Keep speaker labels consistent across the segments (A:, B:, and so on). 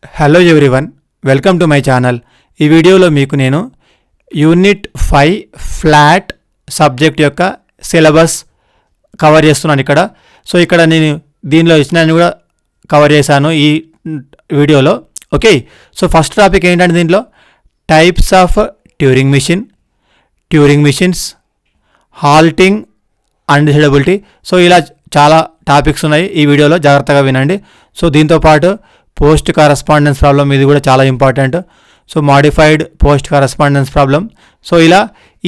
A: Hello everyone, welcome to my channel. ఈ వీడియోలో మీకు నేను యూనిట్ 5 ఫ్లాట్ సబ్జెక్ట్ యొక్క సిలబస్ కవర్ చేస్తున్నాను ఇక్కడ. సో ఇక్కడ నేను దీనిలో ఇచ్చినాన్ని కూడా కవర్ చేశాను ఈ వీడియోలో. ఓకే, సో ఫస్ట్ టాపిక్ ఏంటంటే దీంట్లో types of Turing machine, Turing machines, halting, undecidability. So ఇలా చాలా టాపిక్స్ ఉన్నాయి ఈ వీడియోలో, జాగ్రత్తగా వినండి. సో దీంతోపాటు పోస్ట్ కరస్పాండెన్స్ ప్రాబ్లం, ఇది కూడా చాలా important. So modified post correspondence problem. So ఇలా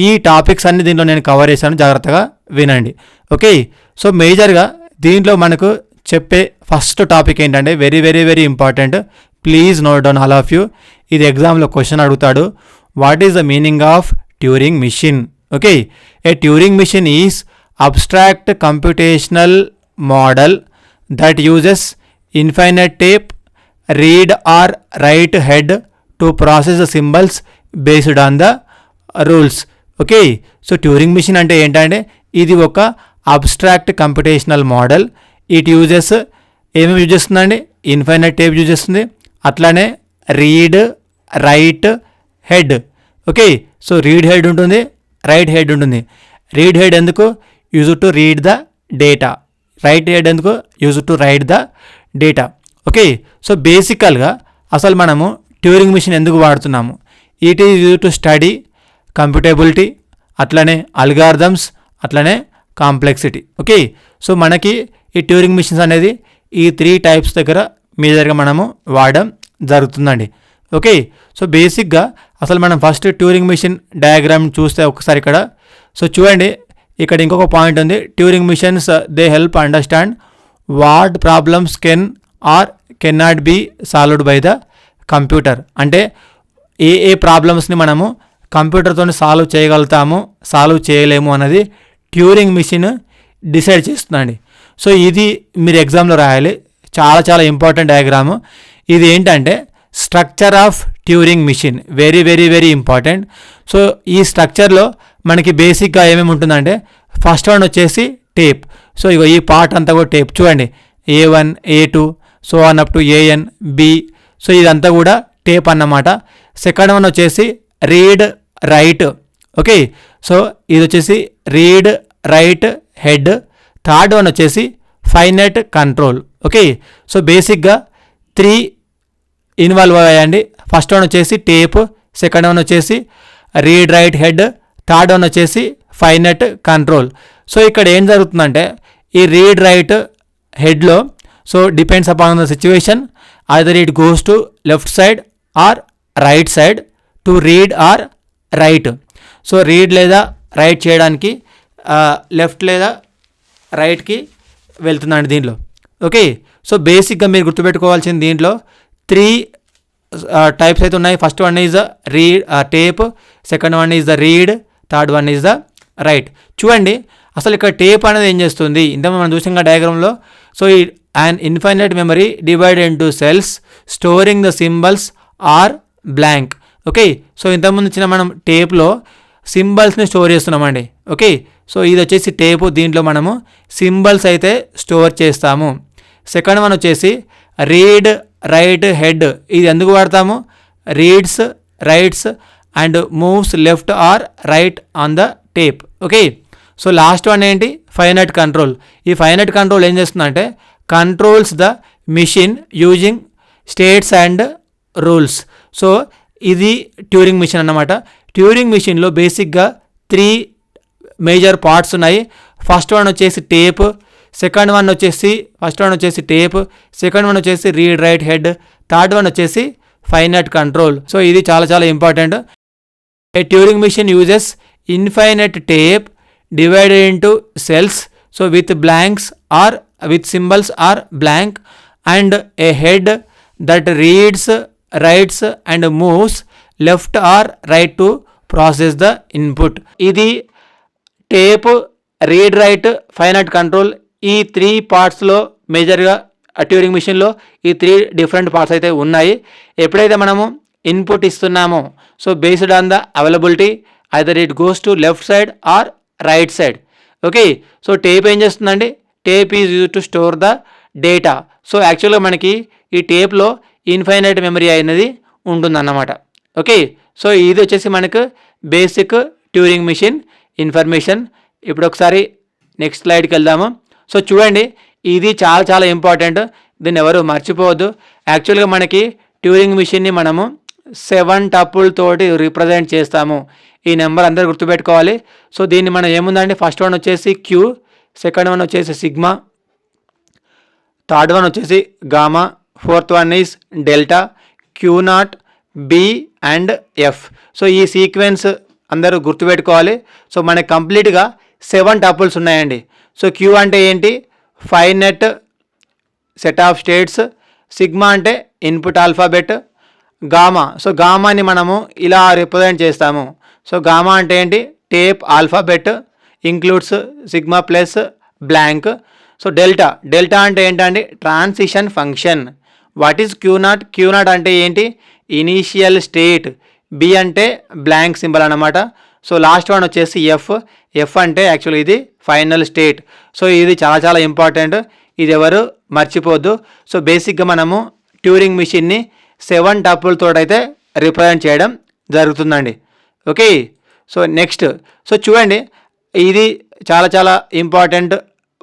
A: ఈ టాపిక్స్ అన్ని దీంట్లో నేను కవర్ చేశాను, జాగ్రత్తగా వినండి. ఓకే, సో మేజర్గా దీంట్లో మనకు చెప్పే ఫస్ట్ టాపిక్ ఏంటంటే very very very important. Please note down all of you. ఇది ఎగ్జామ్లో క్వశ్చన్ అడుగుతాడు. What is the meaning of Turing machine? Okay, a Turing machine is abstract computational model that uses infinite tape, read or write head to process the symbols based on the rules. Okay, so Turing machine అంటే ఏంటంటే ఇది ఒక abstract computational model. It uses ఏమేమి use చేస్తుందండి? Infinite tape use చేస్తుంది, అట్లానే read, write, head. Okay, so read head ఉంటుంది, write head ఉంటుంది. రీడ్ హెడ్ ఎందుకు? Use to read the data. Write head ఎందుకు? Use to write the data. Okay, so బేసికల్గా అసలు మనము ట్యూరింగ్ మిషన్ ఎందుకు వాడుతున్నాము? It is use to study computability, అట్లనే అల్గారిథమ్స్, అట్లనే కాంప్లెక్సిటీ. ఓకే, సో మనకి ఈ ట్యూరింగ్ మిషన్స్ అనేది ఈ 3 టైప్స్ దగ్గర మేజర్గా మనము వాడడం జరుగుతుందండి. ఓకే, సో బేసిక్గా అసలు మనం ఫస్ట్ ట్యూరింగ్ మిషన్ డయాగ్రామ్ చూస్తే ఒకసారి ఇక్కడ. సో చూడండి, ఇక్కడ ఇంకొక పాయింట్ ఉంది. Turing machines they help understand what problems can or can not be solved by the computer. అంటే ఏ ప్రాబ్లమ్స్ని మనము కంప్యూటర్తో సాల్వ్ చేయగలుగుతాము, సాల్వ్ చేయలేము అన్నది ట్యూరింగ్ మిషన్ డిసైడ్ చేస్తుందండి. సో ఇది మీరు ఎగ్జామ్లో రాయాలి. చాలా చాలా ఇంపార్టెంట్ డయాగ్రాము. ఇది ఏంటంటే structure of Turing machine, very very very important. So ఈ స్ట్రక్చర్లో మనకి బేసిక్గా ఏమేమి ఉంటుందంటే ఫస్ట్ వన్ వచ్చేసి టేప్. సో ఇగో ఈ పార్ట్ అంతా కూడా టేప్. చూడండి, A1, A2, so on up to AN, B. So ఇదంతా కూడా టేప్ అన్నమాట. సెకండ్ వన్ వచ్చేసి రీడ్, రైట్. ఓకే, సో ఇది వచ్చేసి read, write, head. Third one వచ్చేసి ఫైనైట్ కంట్రోల్. ఓకే, సో బేసిక్గా 3 ఇన్వాల్వ్ అయ్యాయండి. ఫస్ట్ వన్ వచ్చేసి టేప్, సెకండ్ వన్ వచ్చేసి read, write, head, third one వచ్చేసి ఫైనైట్ కంట్రోల్. సో ఇక్కడ ఏం జరుగుతుందంటే ఈ రీడ్, రైట్, హెడ్లో so depends upon the situation, either it goes to left side or right side to read or write. So read లేదా write చేయడానికి left లేదా రైట్కి వెళ్తుందండి దీంట్లో. ఓకే, సో బేసిక్గా మీరు గుర్తుపెట్టుకోవాల్సింది దీంట్లో 3 టైప్స్ అయితే ఉన్నాయి. First one is the read tape, second one is the read, third one is the right. చూడండి, అసలు ఇక్కడ టేప్ అనేది ఏం చేస్తుంది? ఇంతకుముందు మనం చూసాం డయాగ్రామ్లో. సో ఈ and infinite memory divided into cells storing the symbols or blank. Okay, so ఇంతకుముందు ఇచ్చిన మనం టేప్లో సింబల్స్ని స్టోర్ చేస్తున్నామండి. ఓకే, సో ఇది వచ్చేసి టేపు, దీంట్లో మనము సింబల్స్ అయితే స్టోర్ చేస్తాము. సెకండ్ వన్ వచ్చేసి రీడ్, రైట్, హెడ్. ఇది ఎందుకు వాడతాము? Reads, writes and moves left or right on the tape. Okay, so last one ఏంటి? Finite control. ఈ ఫైనైట్ కంట్రోల్ ఏం చేస్తుందంటే controls the machine using states and rules. So ఇది Turing machine అన్నమాట. ట్యూరింగ్ మిషన్లో బేసిక్గా 3 మేజర్ పార్ట్స్ ఉన్నాయి. ఫస్ట్ వన్ వచ్చేసి టేప్, సెకండ్ వన్ వచ్చేసి టేప్, సెకండ్ వన్ వచ్చేసి read, write, head, third one వచ్చేసి ఫైనైట్ కంట్రోల్. సో ఇది చాలా చాలా important. A Turing machine uses infinite tape divided into cells so with blanks or with symbols or blank and a head that reads, writes and moves left or right to process the input. ఇది tape, read, write, finite control. ఈ 3 పార్ట్స్లో మేజర్గా Turing మిషన్లో ఈ 3 different parts అయితే ఉన్నాయి. ఎప్పుడైతే మనము input ఇస్తున్నామో so based on the availability either it goes to left side or right side. Okay, so tape ఏం చేస్తుందండి? Tape is use to store the data. So యాక్చువల్గా మనకి ఈ టేప్లో ఇన్ఫైనైట్ మెమరీ అనేది ఉంటుందన్నమాట. ఓకే, సో ఇది వచ్చేసి మనకు బేసిక్ ట్యూరింగ్ మిషన్ ఇన్ఫర్మేషన్. ఇప్పుడు ఒకసారి నెక్స్ట్ స్లైడ్కి వెళ్దాము. సో చూడండి, ఇది చాలా చాలా ఇంపార్టెంట్, దీన్ని ఎవరు మర్చిపోవద్దు. యాక్చువల్గా మనకి ట్యూరింగ్ మిషన్ని మనము 7 టపుల్తోటి రిప్రజెంట్ చేస్తాము. ఈ నెంబర్ అందరూ గుర్తుపెట్టుకోవాలి. సో దీన్ని మనం ఏముందండి, ఫస్ట్ వన్ వచ్చేసి క్యూ, సెకండ్ వన్ వచ్చేసి సిగ్మా, థర్డ్ వన్ వచ్చేసి gamma, fourth one is delta, Q naught, B and F. So ఈ సీక్వెన్స్ అందరూ గుర్తుపెట్టుకోవాలి. సో మనకి కంప్లీట్గా 7 టపుల్స్ ఉన్నాయండి. సో క్యూ అంటే ఏంటి, finite set of states, sigma అంటే ఇన్పుట్ ఆల్ఫాబెట్, గామా, సో గామాని మనము ఇలా రిప్రజెంట్ చేస్తాము. సో గామా అంటే ఏంటి, tape alphabet includes sigma plus blank. So delta, delta అంటే ఏంటండి, transition function. What is Q naught, Q naught అంటే ఏంటి, ఇనీషియల్ స్టేట్. బి అంటే బ్లాంక్ సింబల్ అన్నమాట. సో లాస్ట్ వన్ వచ్చేసి ఎఫ్, ఎఫ్ అంటే యాక్చువల్లీ ఇది ఫైనల్ స్టేట్. సో ఇది చాలా చాలా ఇంపార్టెంట్, ఇది ఎవరు మర్చిపోద్దు. సో బేసిక్గా మనము ట్యూరింగ్ మిషన్ని 7 టపుల్తో అయితే రిప్రజెంట్ చేయడం జరుగుతుందండి. ఓకే, సో నెక్స్ట్, సో చూడండి, ఇది చాలా చాలా important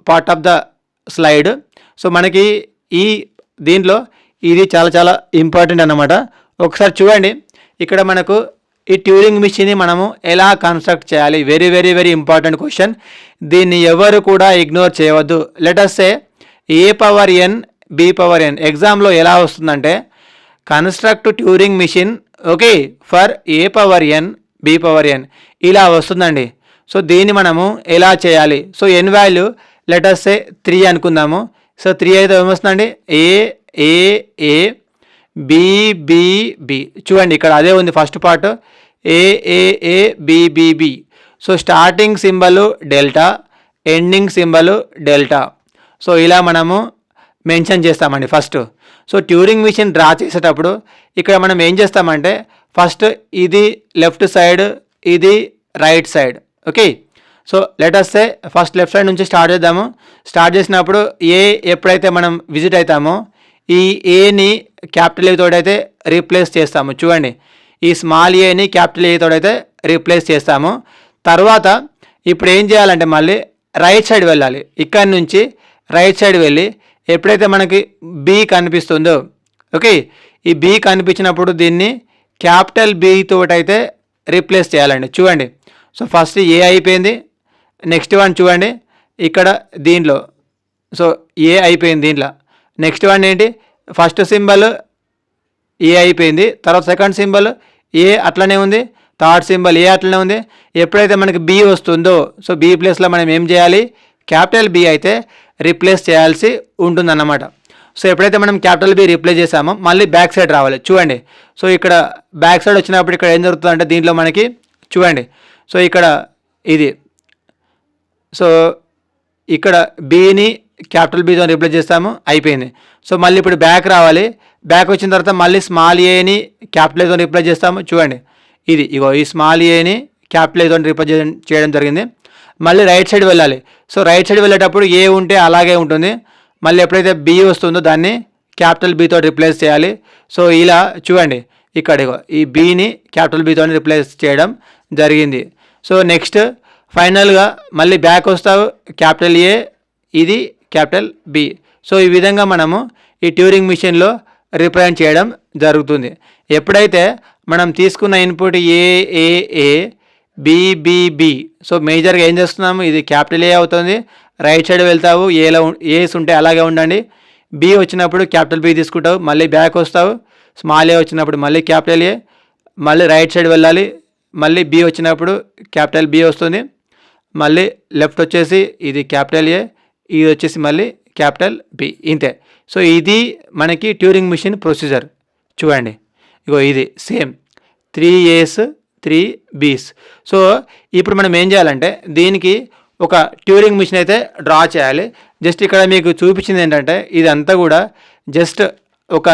A: part of the slide. So మనకి ఈ దీంట్లో ఇది చాలా చాలా ఇంపార్టెంట్ అన్నమాట. ఒకసారి చూడండి, ఇక్కడ మనకు ఈ ట్యూరింగ్ మిషన్ని మనము ఎలా కన్స్ట్రక్ట్ చేయాలి, very very very important question. దీన్ని ఎవరు కూడా ఇగ్నోర్ చేయవద్దు. Let us say a⁴n b⁴n. ఎగ్జామ్లో ఎలా వస్తుందంటే construct Turing machine okay for a⁴n b⁴n ఇలా వస్తుందండి. సో దీన్ని మనము ఎలా చేయాలి, so n value let us say 3 అనుకుందాము. సో 3 అయితే ఏమొస్తుందండి, A A A B B B. చూడండి ఇక్కడ అదే ఉంది first part, A A A B B B. So starting symbol delta, ending symbol delta. So ఇలా మనము మెన్షన్ చేస్తామండి first. So Turing machine draw చేసేటప్పుడు ఇక్కడ మనం ఏం చేస్తామంటే ఫస్ట్ ఇది లెఫ్ట్ సైడ్, ఇది right side. Okay, so let us say first left side నుంచి స్టార్ట్ చేద్దాము. స్టార్ట్ చేసినప్పుడు ఏ ఎప్పుడైతే మనం విజిట్ అవుతామో ఈ ఏని క్యాపిటల్ ఏ తోడైతే రీప్లేస్ చేస్తాము. చూడండి, ఈ స్మాల్ ఏని క్యాపిటల్ ఏ తోడైతే రీప్లేస్ చేస్తాము. తర్వాత ఇప్పుడు ఏం చేయాలంటే మళ్ళీ రైట్ సైడ్ వెళ్ళాలి. ఇక్కడ నుంచి రైట్ సైడ్ వెళ్ళి ఎప్పుడైతే మనకి బి కనిపిస్తుందో ఓకే, ఈ బి కనిపించినప్పుడు దీన్ని క్యాపిటల్ బి తోటైతే రీప్లేస్ చేయాలండి. చూడండి, సో ఫస్ట్ ఏ అయిపోయింది, నెక్స్ట్ వన్ చూడండి ఇక్కడ దీంట్లో, సో ఏ అయిపోయింది దీంట్లో. నెక్స్ట్ వన్ ఏంటి, ఫస్ట్ సింబల్ ఏ అయిపోయింది, తర్వాత సెకండ్ సింబల్ ఏ అట్లనే ఉంది, థర్డ్ సింబల్ ఏ అట్లనే ఉంది. ఎప్పుడైతే మనకి బి వస్తుందో సో బి ప్లేస్లో మనం ఏం చేయాలి, క్యాపిటల్ బి అయితే రీప్లేస్ చేయాల్సి ఉంటుందన్నమాట. సో ఎప్పుడైతే మనం క్యాపిటల్ బి రీప్లేస్ చేసామో మళ్ళీ బ్యాక్ సైడ్ రావాలి. చూడండి, సో ఇక్కడ బ్యాక్ సైడ్ వచ్చినప్పుడు ఇక్కడ ఏం జరుగుతుందంటే దీంట్లో మనకి చూడండి, సో ఇక్కడ ఇది, సో ఇక్కడ బిని క్యాపిటల్ బితో రీప్లేస్ చేస్తాము, అయిపోయింది. సో మళ్ళీ ఇప్పుడు బ్యాక్ రావాలి. బ్యాక్ వచ్చిన తర్వాత మళ్ళీ స్మాల్ ఏని క్యాపిటల్ ఏతో రీప్లేస్ చేస్తాము. చూడండి, ఇది ఇగో ఈ స్మాల్ ఏని క్యాపిటల్ ఏతో రీప్లేస్ చేయడం జరిగింది. మళ్ళీ రైట్ సైడ్ వెళ్ళాలి. సో రైట్ సైడ్ వెళ్ళేటప్పుడు ఏ ఉంటే అలాగే ఉంటుంది. మళ్ళీ ఎప్పుడైతే బి వస్తుందో దాన్ని క్యాపిటల్ బితో రీప్లేస్ చేయాలి. సో ఇలా చూడండి ఇక్కడ ఇగో ఈ బిని క్యాపిటల్ బితో రీప్లేస్ చేయడం జరిగింది. సో నెక్స్ట్ ఫైనల్గా మళ్ళీ బ్యాక్ వస్తావు, క్యాపిటల్ ఏ, ఇది క్యాపిటల్ బి. సో ఈ విధంగా మనము ఈ ట్యూరింగ్ మిషన్లో రిప్రజెంట్ చేయడం జరుగుతుంది. ఎప్పుడైతే మనం తీసుకున్న input A A A B B B, so మేజర్గా ఏం చేస్తున్నాము, ఇది క్యాపిటల్ ఏ అవుతుంది. రైట్ సైడ్ వెళ్తావు, ఏలో ఏస్ ఉంటే అలాగే ఉండండి. బి వచ్చినప్పుడు క్యాపిటల్ బి తీసుకుంటావు, మళ్ళీ బ్యాక్ వస్తావు. స్మాల్ ఏ వచ్చినప్పుడు మళ్ళీ క్యాపిటల్ ఏ, మళ్ళీ రైట్ సైడ్ వెళ్ళాలి. మళ్ళీ బి వచ్చినప్పుడు క్యాపిటల్ బి వస్తుంది. మళ్ళీ లెఫ్ట్ వచ్చేసి ఇది క్యాపిటల్ ఏ, ఇది వచ్చేసి మళ్ళీ క్యాపిటల్ బి, ఇంతే. సో ఇది మనకి ట్యూరింగ్ మిషన్ ప్రొసీజర్. చూడండి ఇగో ఇది సేమ్ 3 A's 3 B's. సో ఇప్పుడు మనం ఏం చేయాలంటే దీనికి ఒక ట్యూరింగ్ మిషన్ అయితే డ్రా చేయాలి. జస్ట్ ఇక్కడ మీకు చూపించింది ఏంటంటే ఇదంతా కూడా జస్ట్ ఒక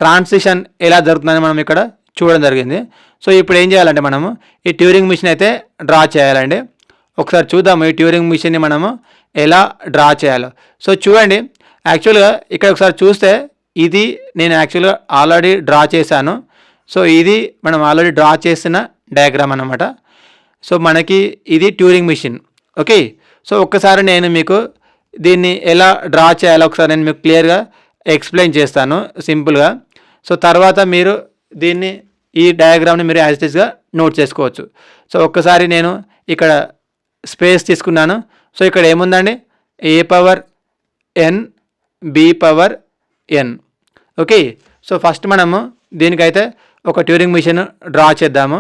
A: ట్రాన్సిషన్ ఎలా జరుగుతుందని మనం ఇక్కడ చూడడం జరిగింది. సో ఇప్పుడు ఏం చేయాలంటే మనము ఈ ట్యూరింగ్ మిషన్ అయితే డ్రా చేయాలండి. ఒకసారి చూద్దాము ఈ ట్యూరింగ్ మిషన్ని మనము ఎలా డ్రా చేయాలో. సో చూడండి, యాక్చువల్గా ఇక్కడ ఒకసారి చూస్తే ఇది నేను యాక్చువల్గా ఆల్రెడీ డ్రా చేశాను. సో ఇది మనం ఆల్రెడీ డ్రా చేసిన డయాగ్రామ్ అన్నమాట. సో మనకి ఇది ట్యూరింగ్ మిషన్. ఓకే, సో ఒక్కసారి నేను మీకు దీన్ని ఎలా డ్రా చేయాలో ఒకసారి నేను మీకు క్లియర్గా ఎక్స్ప్లెయిన్ చేస్తాను సింపుల్గా. సో తర్వాత మీరు దీన్ని ఈ డయాగ్రామ్ని మీరు యాజ్ ఇట్ ఈస్గా నోట్ చేసుకోవచ్చు. సో ఒక్కసారి నేను ఇక్కడ స్పేస్ తీసుకున్నాను. సో ఇక్కడ ఏముందండి, a⁴n b⁴n. Okay, so first మనము దీనికైతే ఒక ట్యూరింగ్ మిషన్ డ్రా చేద్దాము.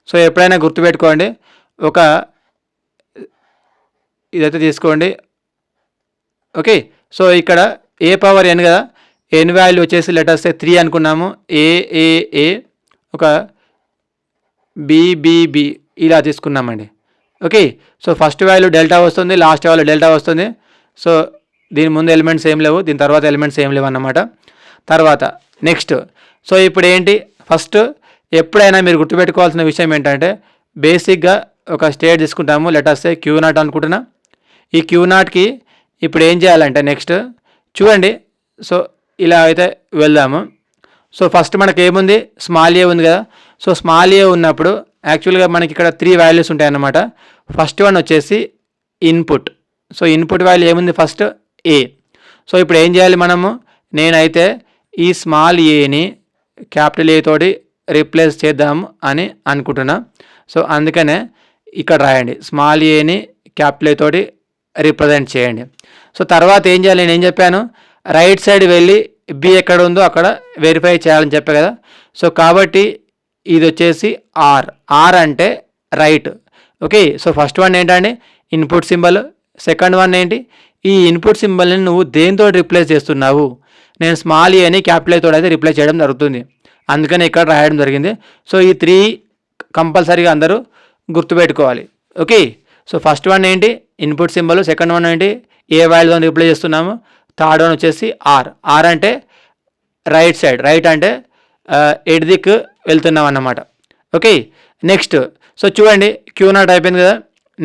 A: సో ఎప్పుడైనా గుర్తుపెట్టుకోండి, ఒక ఇదైతే తీసుకోండి. ఓకే, సో ఇక్కడ a⁴n కదా, n వాల్యూ వచ్చేసి లెటర్స్ 3 అనుకున్నాము. a ఒక b ఇలా తీసుకున్నామండి. Okay, so first value delta వస్తుంది, లాస్ట్ వాల్యూ డెల్టా వస్తుంది. సో దీని ముందు ఎలిమెంట్స్ ఏం లేవు, దీని తర్వాత ఎలిమెంట్స్ ఏం లేవు అన్నమాట. తర్వాత నెక్స్ట్, సో ఇప్పుడు ఏంటి, ఫస్ట్ ఎప్పుడైనా మీరు గుర్తుపెట్టుకోవాల్సిన విషయం ఏంటంటే బేసిక్గా ఒక స్టేట్ తీసుకుంటాము. లెటర్స్ Q0 అనుకుంటున్నా. ఈ Q0కి ఇప్పుడు ఏం చేయాలంటే నెక్స్ట్ చూడండి. సో ఇలా అయితే వెళ్దాము. సో ఫస్ట్ మనకి ఏముంది, స్మాల్ ఏ ఉంది కదా. సో స్మాల్ ఏ ఉన్నప్పుడు యాక్చువల్గా మనకి ఇక్కడ 3 వాల్యూస్ ఉంటాయి అన్నమాట. ఫస్ట్ వన్ వచ్చేసి ఇన్పుట్. సో ఇన్పుట్ వాల్యూ ఏముంది, ఫస్ట్ ఏ. సో ఇప్పుడు ఏం చేయాలి మనము, నేనైతే ఈ స్మాల్ ఏని క్యాపిటల్ ఏ తోటి రీప్లేస్ చేద్దాము అని అనుకుంటున్నా. సో అందుకనే ఇక్కడ రాయండి, స్మాల్ ఏని క్యాపిటల్ ఏ తోటి రిప్రజెంట్ చేయండి. సో తర్వాత ఏం చేయాలి, నేను ఏం చెప్పాను, రైట్ సైడ్ వెళ్ళి బి ఎక్కడ ఉందో అక్కడ వెరిఫై చేయాలని చెప్పా కదా. సో కాబట్టి ఇది వచ్చేసి ఆర్ అంటే right. Okay, so first one ఏంటండి, ఇన్పుట్ సింబల్. సెకండ్ వన్ ఏంటి, ఈ ఇన్పుట్ సింబల్ని నువ్వు దేంతో రిప్లేస్ చేస్తున్నావు. నేను స్మాల్ ఏ అని క్యాపిటల్ ఏ తోటి అయితే రిప్లేస్ చేయడం జరుగుతుంది, అందుకని ఇక్కడ రాయడం జరిగింది. సో ఈ 3 కంపల్సరీగా అందరూ గుర్తుపెట్టుకోవాలి. ఓకే, సో ఫస్ట్ వన్ ఏంటి, ఇన్పుట్ సింబల్. సెకండ్ వన్ ఏంటి, ఏ వాల్యూతో రిప్లేస్ చేస్తున్నాము. థర్డ్ వన్ వచ్చేసి ఆర్ అంటే రైట్ సైడ్, రైట్ అంటే ఎడ్ దిక్కు వెళ్తున్నాం అన్నమాట. ఓకే, నెక్స్ట్ సో చూడండి Q0 అయిపోయింది కదా.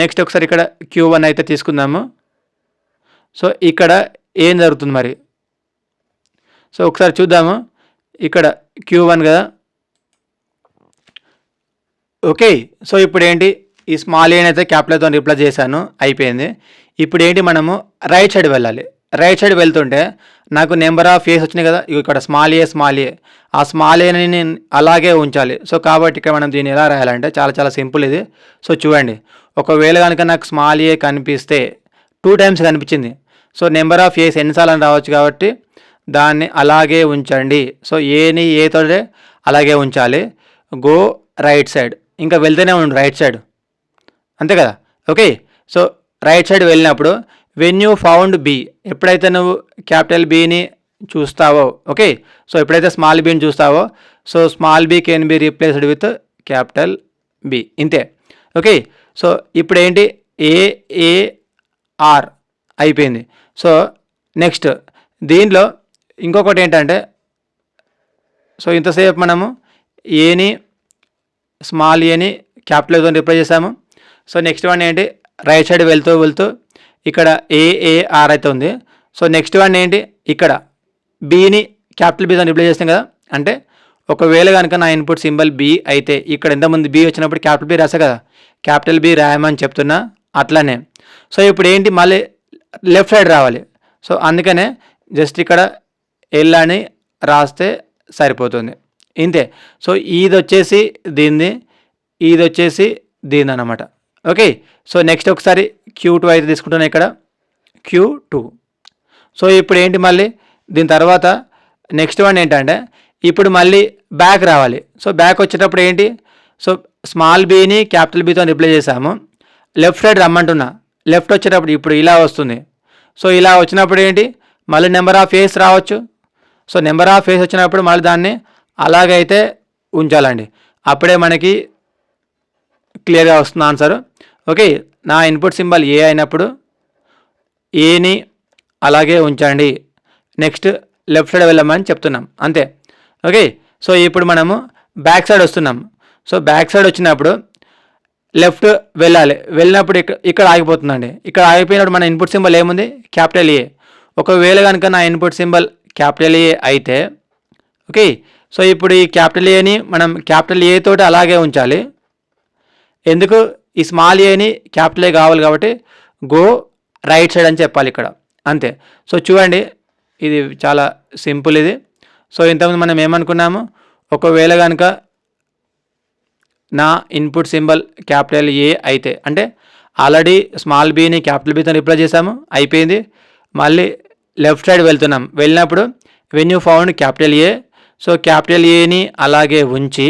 A: నెక్స్ట్ ఒకసారి ఇక్కడ Q1 అయితే తీసుకుందాము. సో ఇక్కడ ఏం జరుగుతుంది మరి, సో ఒకసారి చూద్దాము. ఇక్కడ Q1 కదా. ఓకే, సో ఇప్పుడు ఏంటి, ఈ స్మాల్ ఏని అయితే క్యాపిటల్తో రిప్లేస్ చేశాను, అయిపోయింది. ఇప్పుడు ఏంటి, మనము రైట్ సైడ్ వెళ్ళాలి. రైట్ సైడ్ వెళ్తుంటే నాకు నెంబర్ ఆఫ్ ఏస్ వచ్చినాయి కదా, ఇక్కడ స్మాల్ ఏ. ఆ స్మాల్ ఏని నేను అలాగే ఉంచాలి. సో కాబట్టి ఇక్కడ మనం దీన్ని ఎలా రాయాలంటే చాలా సింపుల్ ఇది. సో చూడండి, ఒకవేళ కనుక నాకు స్మాల్ ఏ కనిపిస్తే 2 టైమ్స్ కనిపించింది. సో నెంబర్ ఆఫ్ ఏస్ ఎన్నిసార్లు అని రావచ్చు కాబట్టి దాన్ని అలాగే ఉంచండి. సో ఏని ఏతోటే అలాగే ఉంచాలి. గో రైట్ సైడ్, ఇంకా వెళ్తూనే ఉండు రైట్ సైడ్, అంతే కదా. ఓకే, సో రైట్ సైడ్ వెళ్ళినప్పుడు వెన్ యూ ఫౌండ్ బి, ఎప్పుడైతే నువ్వు క్యాపిటల్ బిని చూస్తావో, ఓకే, సో ఎప్పుడైతే స్మాల్ బిని చూస్తావో, so small B can be replaced with capital B, ఇంతే. ఓకే, సో ఇప్పుడు ఏంటి, AR అయిపోయింది. సో నెక్స్ట్ దీనిలో ఇంకొకటి ఏంటంటే, సో ఇంతసేపు మనము ఏని స్మాల్ ఏని క్యాపిటల్తో రిప్లేస్ చేసాము. సో నెక్స్ట్ వన్ ఏంటి, రైట్ సైడ్ వెళ్తూ ఇక్కడ AR అయితే ఉంది. సో నెక్స్ట్ వన్ ఏంటి, ఇక్కడ బీని క్యాపిటల్ బీతో రిప్లేస్ చేస్తాం కదా. అంటే ఒకవేళ కనుక నా ఇన్పుట్ సింబల్ బి అయితే ఇక్కడ ఎంతమంది బి వచ్చినప్పుడు క్యాపిటల్ బి రాసా కదా, క్యాపిటల్ బి రాయమని చెప్తున్నా అట్లానే. సో ఇప్పుడు ఏంటి, మళ్ళీ లెఫ్ట్ సైడ్ రావాలి. సో అందుకనే జస్ట్ ఇక్కడ ఎల్ అని రాస్తే సరిపోతుంది, ఇంతే. సో ఇది వచ్చేసి దీన్ని, ఇది వచ్చేసి దీన్ని అన్నమాట. ఓకే, సో నెక్స్ట్ ఒకసారి Q2 అయితే తీసుకుంటున్నాను, ఇక్కడ Q2. సో ఇప్పుడు ఏంటి, మళ్ళీ దీని తర్వాత నెక్స్ట్ వన్ ఏంటంటే ఇప్పుడు మళ్ళీ బ్యాక్ రావాలి. సో బ్యాక్ వచ్చేటప్పుడు ఏంటి, సో స్మాల్ బీని క్యాపిటల్ బీతో రిప్లేస్ చేసాము. లెఫ్ట్ సైడ్ రమ్మంటున్నా, లెఫ్ట్ వచ్చేటప్పుడు ఇప్పుడు ఇలా వస్తుంది. సో ఇలా వచ్చినప్పుడు ఏంటి, మళ్ళీ నెంబర్ ఆఫ్ ఏస్ రావచ్చు. సో నెంబర్ ఆఫ్ ఏస్ వచ్చినప్పుడు మళ్ళీ దాన్ని అలాగైతే ఉంచాలండి, అప్పుడే మనకి క్లియర్గా వస్తుంది ఆన్సర్. ఓకే, నా ఇన్పుట్ సింబల్ ఏ అయినప్పుడు ఏని అలాగే ఉంచండి. నెక్స్ట్ లెఫ్ట్ సైడ్ వెళ్ళమని చెప్తున్నాం, అంతే. ఓకే, సో ఇప్పుడు మనము బ్యాక్ సైడ్ వస్తున్నాం. సో బ్యాక్ సైడ్ వచ్చినప్పుడు లెఫ్ట్ వెళ్ళాలి, వెళ్ళినప్పుడు ఇక్కడ ఆగిపోతుందండి. ఇక్కడ ఆగిపోయినప్పుడు మన ఇన్పుట్ సింబల్ ఏముంది, క్యాపిటల్ ఏ. ఒకవేళ కనుక నా ఇన్పుట్ సింబల్ క్యాపిటల్ ఏ అయితే ఓకే. సో ఇప్పుడు ఈ క్యాపిటల్ ఏని మనం క్యాపిటల్ ఏ తోటి అలాగే ఉంచాలి. ఎందుకు ఈ స్మాల్ ఏని క్యాపిటల్ ఏ కావాలి కాబట్టి గో రైట్ సైడ్ అని చెప్పాలి ఇక్కడ అంతే. సో చూడండి ఇది చాలా సింపుల్ ఇది. సో ఇంతకుముందు మనం ఏమనుకున్నాము, ఒకవేళ కనుక నా ఇన్పుట్ సింబల్ క్యాపిటల్ ఏ అయితే అంటే ఆల్రెడీ స్మాల్ బీని క్యాపిటల్ బీతో రిప్లేస్ చేసాము అయిపోయింది. మళ్ళీ లెఫ్ట్ సైడ్ వెళ్తున్నాం, వెళ్ళినప్పుడు when you found capital A, so capital ఏని అలాగే ఉంచి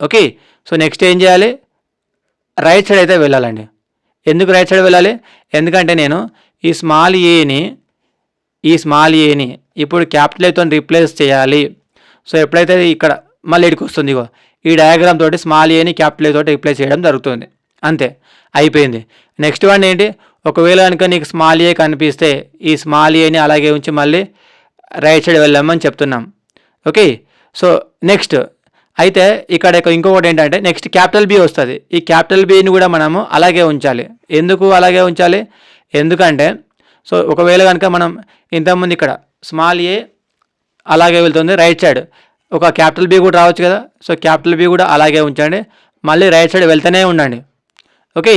A: ఓకే. సో నెక్స్ట్ ఏం చేయాలి, రైట్ సైడ్ అయితే వెళ్ళాలండి. ఎందుకు రైట్ సైడ్ వెళ్ళాలి, ఎందుకంటే నేను ఈ స్మాల్ ఏని ఇప్పుడు క్యాపిటల్ ఏతో రీప్లేస్ చేయాలి. సో ఎప్పుడైతే ఇక్కడ మళ్ళీ ఇక్కడికి వస్తుంది, ఇగో ఈ డయాగ్రామ్ తోటి స్మాల్ ఏని క్యాపిటల్ ఏ తోటి రీప్లేస్ చేయడం జరుగుతుంది అంతే అయిపోయింది. నెక్స్ట్ వన్ ఏంటి, ఒకవేళ కనుక నీకు స్మాల్ ఏ కనిపిస్తే ఈ స్మాల్ ఏని అలాగే ఉంచి మళ్ళీ రైట్ సైడ్ వెళ్ళామని చెప్తున్నాం ఓకే. సో నెక్స్ట్ అయితే ఇక్కడ ఇంకొకటి ఏంటంటే నెక్స్ట్ క్యాపిటల్ బి వస్తుంది. ఈ క్యాపిటల్ బిని కూడా మనము అలాగే ఉంచాలి. ఎందుకు అలాగే ఉంచాలి, ఎందుకంటే సో ఒకవేళ కనుక మనం ఇంతకుముందు ఇక్కడ స్మాల్ ఏ అలాగే వెళ్తుంది రైట్ సైడ్, ఒక క్యాపిటల్ బి కూడా రావచ్చు కదా. సో క్యాపిటల్ బి కూడా అలాగే ఉంచండి, మళ్ళీ రైట్ సైడ్ వెళ్తూనే ఉండండి ఓకే.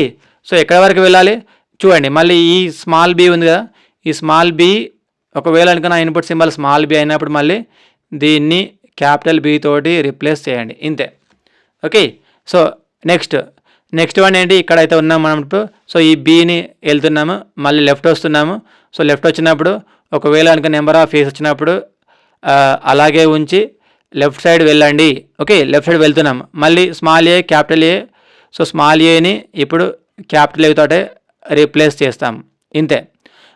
A: సో ఎక్కడి వరకు వెళ్ళాలి చూడండి, మళ్ళీ ఈ స్మాల్ బి ఉంది కదా, ఈ స్మాల్ బి ఒకవేళ కనుక నా ఇన్పుట్ సింబల్ స్మాల్ బి అయినప్పుడు మళ్ళీ దీన్ని క్యాపిటల్ బి తోటి రిప్లేస్ చేయండి ఇంతే ఓకే. సో నెక్స్ట్ వన్ ఏంటి, ఇక్కడైతే ఉన్నాం మనం ఇప్పుడు. సో ఈ బీని వెళ్తున్నాము, మళ్ళీ లెఫ్ట్ వస్తున్నాము. సో లెఫ్ట్ వచ్చినప్పుడు ఒకవేళ కనుక నెంబర్ ఆఫ్ ఫేస్ వచ్చినప్పుడు అలాగే ఉంచి లెఫ్ట్ సైడ్ వెళ్ళండి ఓకే. లెఫ్ట్ సైడ్ వెళ్తున్నాము, మళ్ళీ small A capital A, so small ఏని ఇప్పుడు క్యాపిటల్ ఏ తోటే రీప్లేస్ చేస్తాం ఇంతే.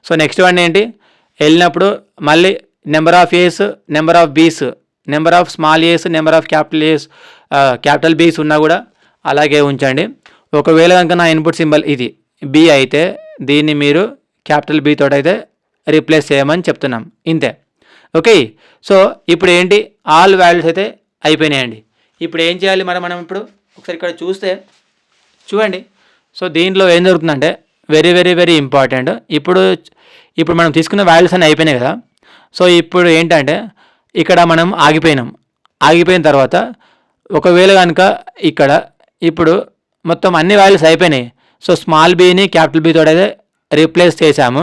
A: సో నెక్స్ట్ వన్ ఏంటి, వెళ్ళినప్పుడు మళ్ళీ number of ace, number of B's, number of small A's, number of capital B's ఉన్నా కూడా అలాగే ఉంచండి. ఒకవేళ కనుక నా ఇన్పుట్ సింబల్ ఇది బి అయితే దీన్ని మీరు క్యాపిటల్ బి తోటి అయితే రీప్లేస్ చేయమని చెప్తున్నాం ఇంతే ఓకే. సో ఇప్పుడు ఏంటి, ఆల్ వాల్యూస్ అయితే అయిపోయినాయండి. ఇప్పుడు ఏం చేయాలి మనం ఇప్పుడు ఒకసారి ఇక్కడ చూస్తే చూడండి. సో దీంట్లో ఏం జరుగుతుందంటే వెరీ వెరీ వెరీ ఇంపార్టెంట్. ఇప్పుడు మనం తీసుకున్న వాల్యూస్ అన్నీ అయిపోయినాయి కదా. సో ఇప్పుడు ఏంటంటే ఇక్కడ మనం ఆగిపోయిన తర్వాత ఒకవేళ కనుక ఇక్కడ ఇప్పుడు మొత్తం అన్ని వాల్యూస్ అయిపోయినాయి. సో స్మాల్ బీని క్యాపిటల్ బి తోటి అయితే రీప్లేస్ చేసాము.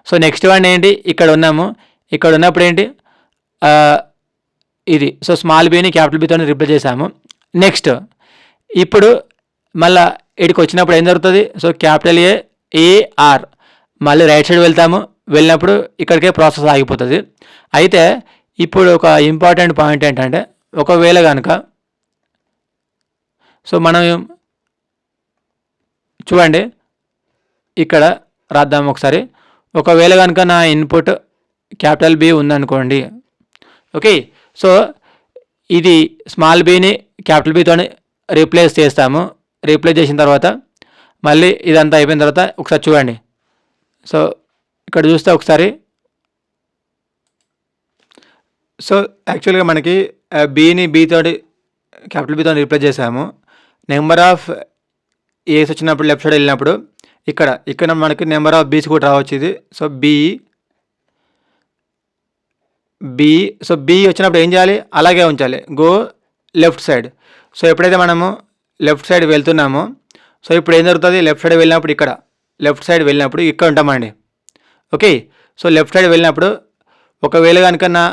A: సో నెక్స్ట్ వన్ ఏంటి, ఇక్కడ ఉన్నప్పుడు ఏంటి ఇది, సో స్మాల్ బీని క్యాపిటల్ బితో రీప్లేస్ చేసాము. నెక్స్ట్ ఇప్పుడు మళ్ళీ ఇక్కడికి వచ్చినప్పుడు ఏం జరుగుతుంది, సో క్యాపిటల్ ఏఆర్ మళ్ళీ రైట్ సైడ్ వెళ్ళినప్పుడు ఇక్కడికే ప్రాసెస్ ఆగిపోతుంది. అయితే ఇప్పుడు ఒక ఇంపార్టెంట్ పాయింట్ ఏంటంటే ఒకవేళ కనుక సో మనం చూడండి ఇక్కడ రాద్దాం ఒకసారి. ఒకవేళ కనుక నా ఇన్పుట్ క్యాపిటల్ బి ఉందనుకోండి ఓకే. సో ఇది స్మాల్ బీని క్యాపిటల్ బితో రీప్లేస్ చేస్తాము. రీప్లేస్ చేసిన తర్వాత మళ్ళీ ఇదంతా అయిపోయిన తర్వాత ఒకసారి చూడండి. సో ఇక్కడ చూస్తే ఒకసారి, సో యాక్చువల్గా మనకి బీని బీతోటి క్యాపిటల్ బీతో రీప్లేస్ చేసాము. నెంబర్ ఆఫ్ ఏస్ వచ్చినప్పుడు లెఫ్ట్ సైడ్ వెళ్ళినప్పుడు ఇక్కడ మనకి నెంబర్ ఆఫ్ బీస్ కూడా రావచ్చు ఇది. సో సో బి వచ్చినప్పుడు ఏం చేయాలి, అలాగే ఉంచాలి, గో లెఫ్ట్ సైడ్. సో ఎప్పుడైతే మనము లెఫ్ట్ సైడ్ వెళ్తున్నామో సో ఇప్పుడు ఏం జరుగుతుంది, లెఫ్ట్ సైడ్ వెళ్ళినప్పుడు ఇక్కడ ఉంటామండి ఓకే. సో లెఫ్ట్ సైడ్ వెళ్ళినప్పుడు ఒకవేళ కనుక నా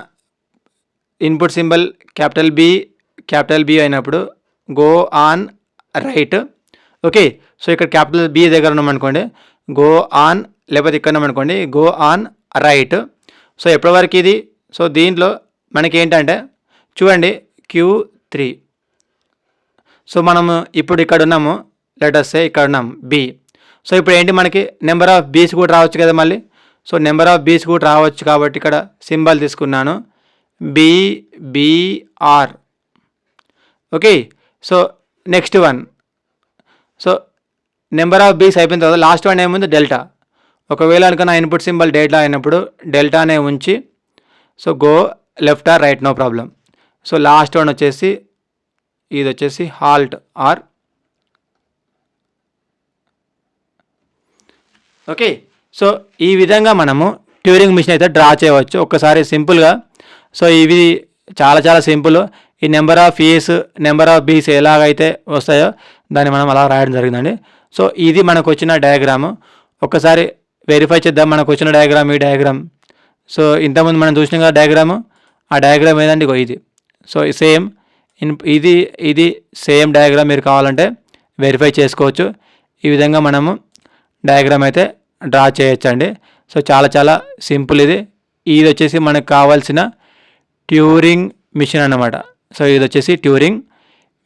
A: ఇన్పుట్ సింబల్ క్యాపిటల్ బి అయినప్పుడు go on right okay. So ఇక్కడ క్యాపిటల్ బి దగ్గర ఉన్నామనుకోండి గో ఆన్, లేకపోతే ఇక్కడ ఉన్నామనుకోండి గో ఆన్ రైట్. సో ఎప్పటి వరకు ఇది, సో దీంట్లో మనకి ఏంటంటే చూడండి Q3. సో మనము ఇప్పుడు ఇక్కడ ఉన్నాము, లెటర్స్ ఇక్కడ ఉన్నాం బి. సో ఇప్పుడు ఏంటి మనకి నెంబర్ ఆఫ్ బీస్ కూడా రావచ్చు కదా మళ్ళీ. సో నెంబర్ ఆఫ్ బీస్ కూడా రావచ్చు కాబట్టి ఇక్కడ సింబల్ తీసుకున్నాను BBR okay. So next one, so number of బీస్ అయిపోయిన తర్వాత లాస్ట్ వన్ ఏముంది, డెల్టా. ఒకవేళ కనుక నా ఇన్పుట్ సింబల్ డెల్టా అయినప్పుడు డెల్టానే ఉంచి so go left or right no problem. So last one వచ్చేసి ఇది వచ్చేసి హాల్ట్ ఆర్ ఓకే. సో ఈ విధంగా మనము ట్యూరింగ్ మిషన్ అయితే డ్రా చేయవచ్చు ఒక్కసారి సింపుల్గా. సో ఇవి చాలా చాలా సింపుల్. ఈ number of ace number of bees ఎలాగైతే వస్తాయో దాన్ని మనం అలా రాయడం జరిగిందండి. సో ఇది మనకు వచ్చిన డయాగ్రాము. ఒక్కసారి వెరిఫై చేద్దాం మనకు వచ్చిన డయాగ్రామ్ ఈ డయాగ్రామ్. సో ఇంతకుముందు మనం చూసినాం కదా డయాగ్రాము, ఆ డయాగ్రామ్ ఏదండి ఇగో ఇది. సో సేమ్ ఇది సేమ్ డయాగ్రామ్ మీరు కావాలంటే వెరిఫై చేసుకోవచ్చు. ఈ విధంగా మనము డయాగ్రామ్ అయితే డ్రా చేయొచ్చండి. సో చాలా చాలా సింపుల్ ఇది. ఇది వచ్చేసి మనకు కావాల్సిన ట్యూరింగ్ మిషన్ అన్నమాట. సో ఇది వచ్చేసి ట్యూరింగ్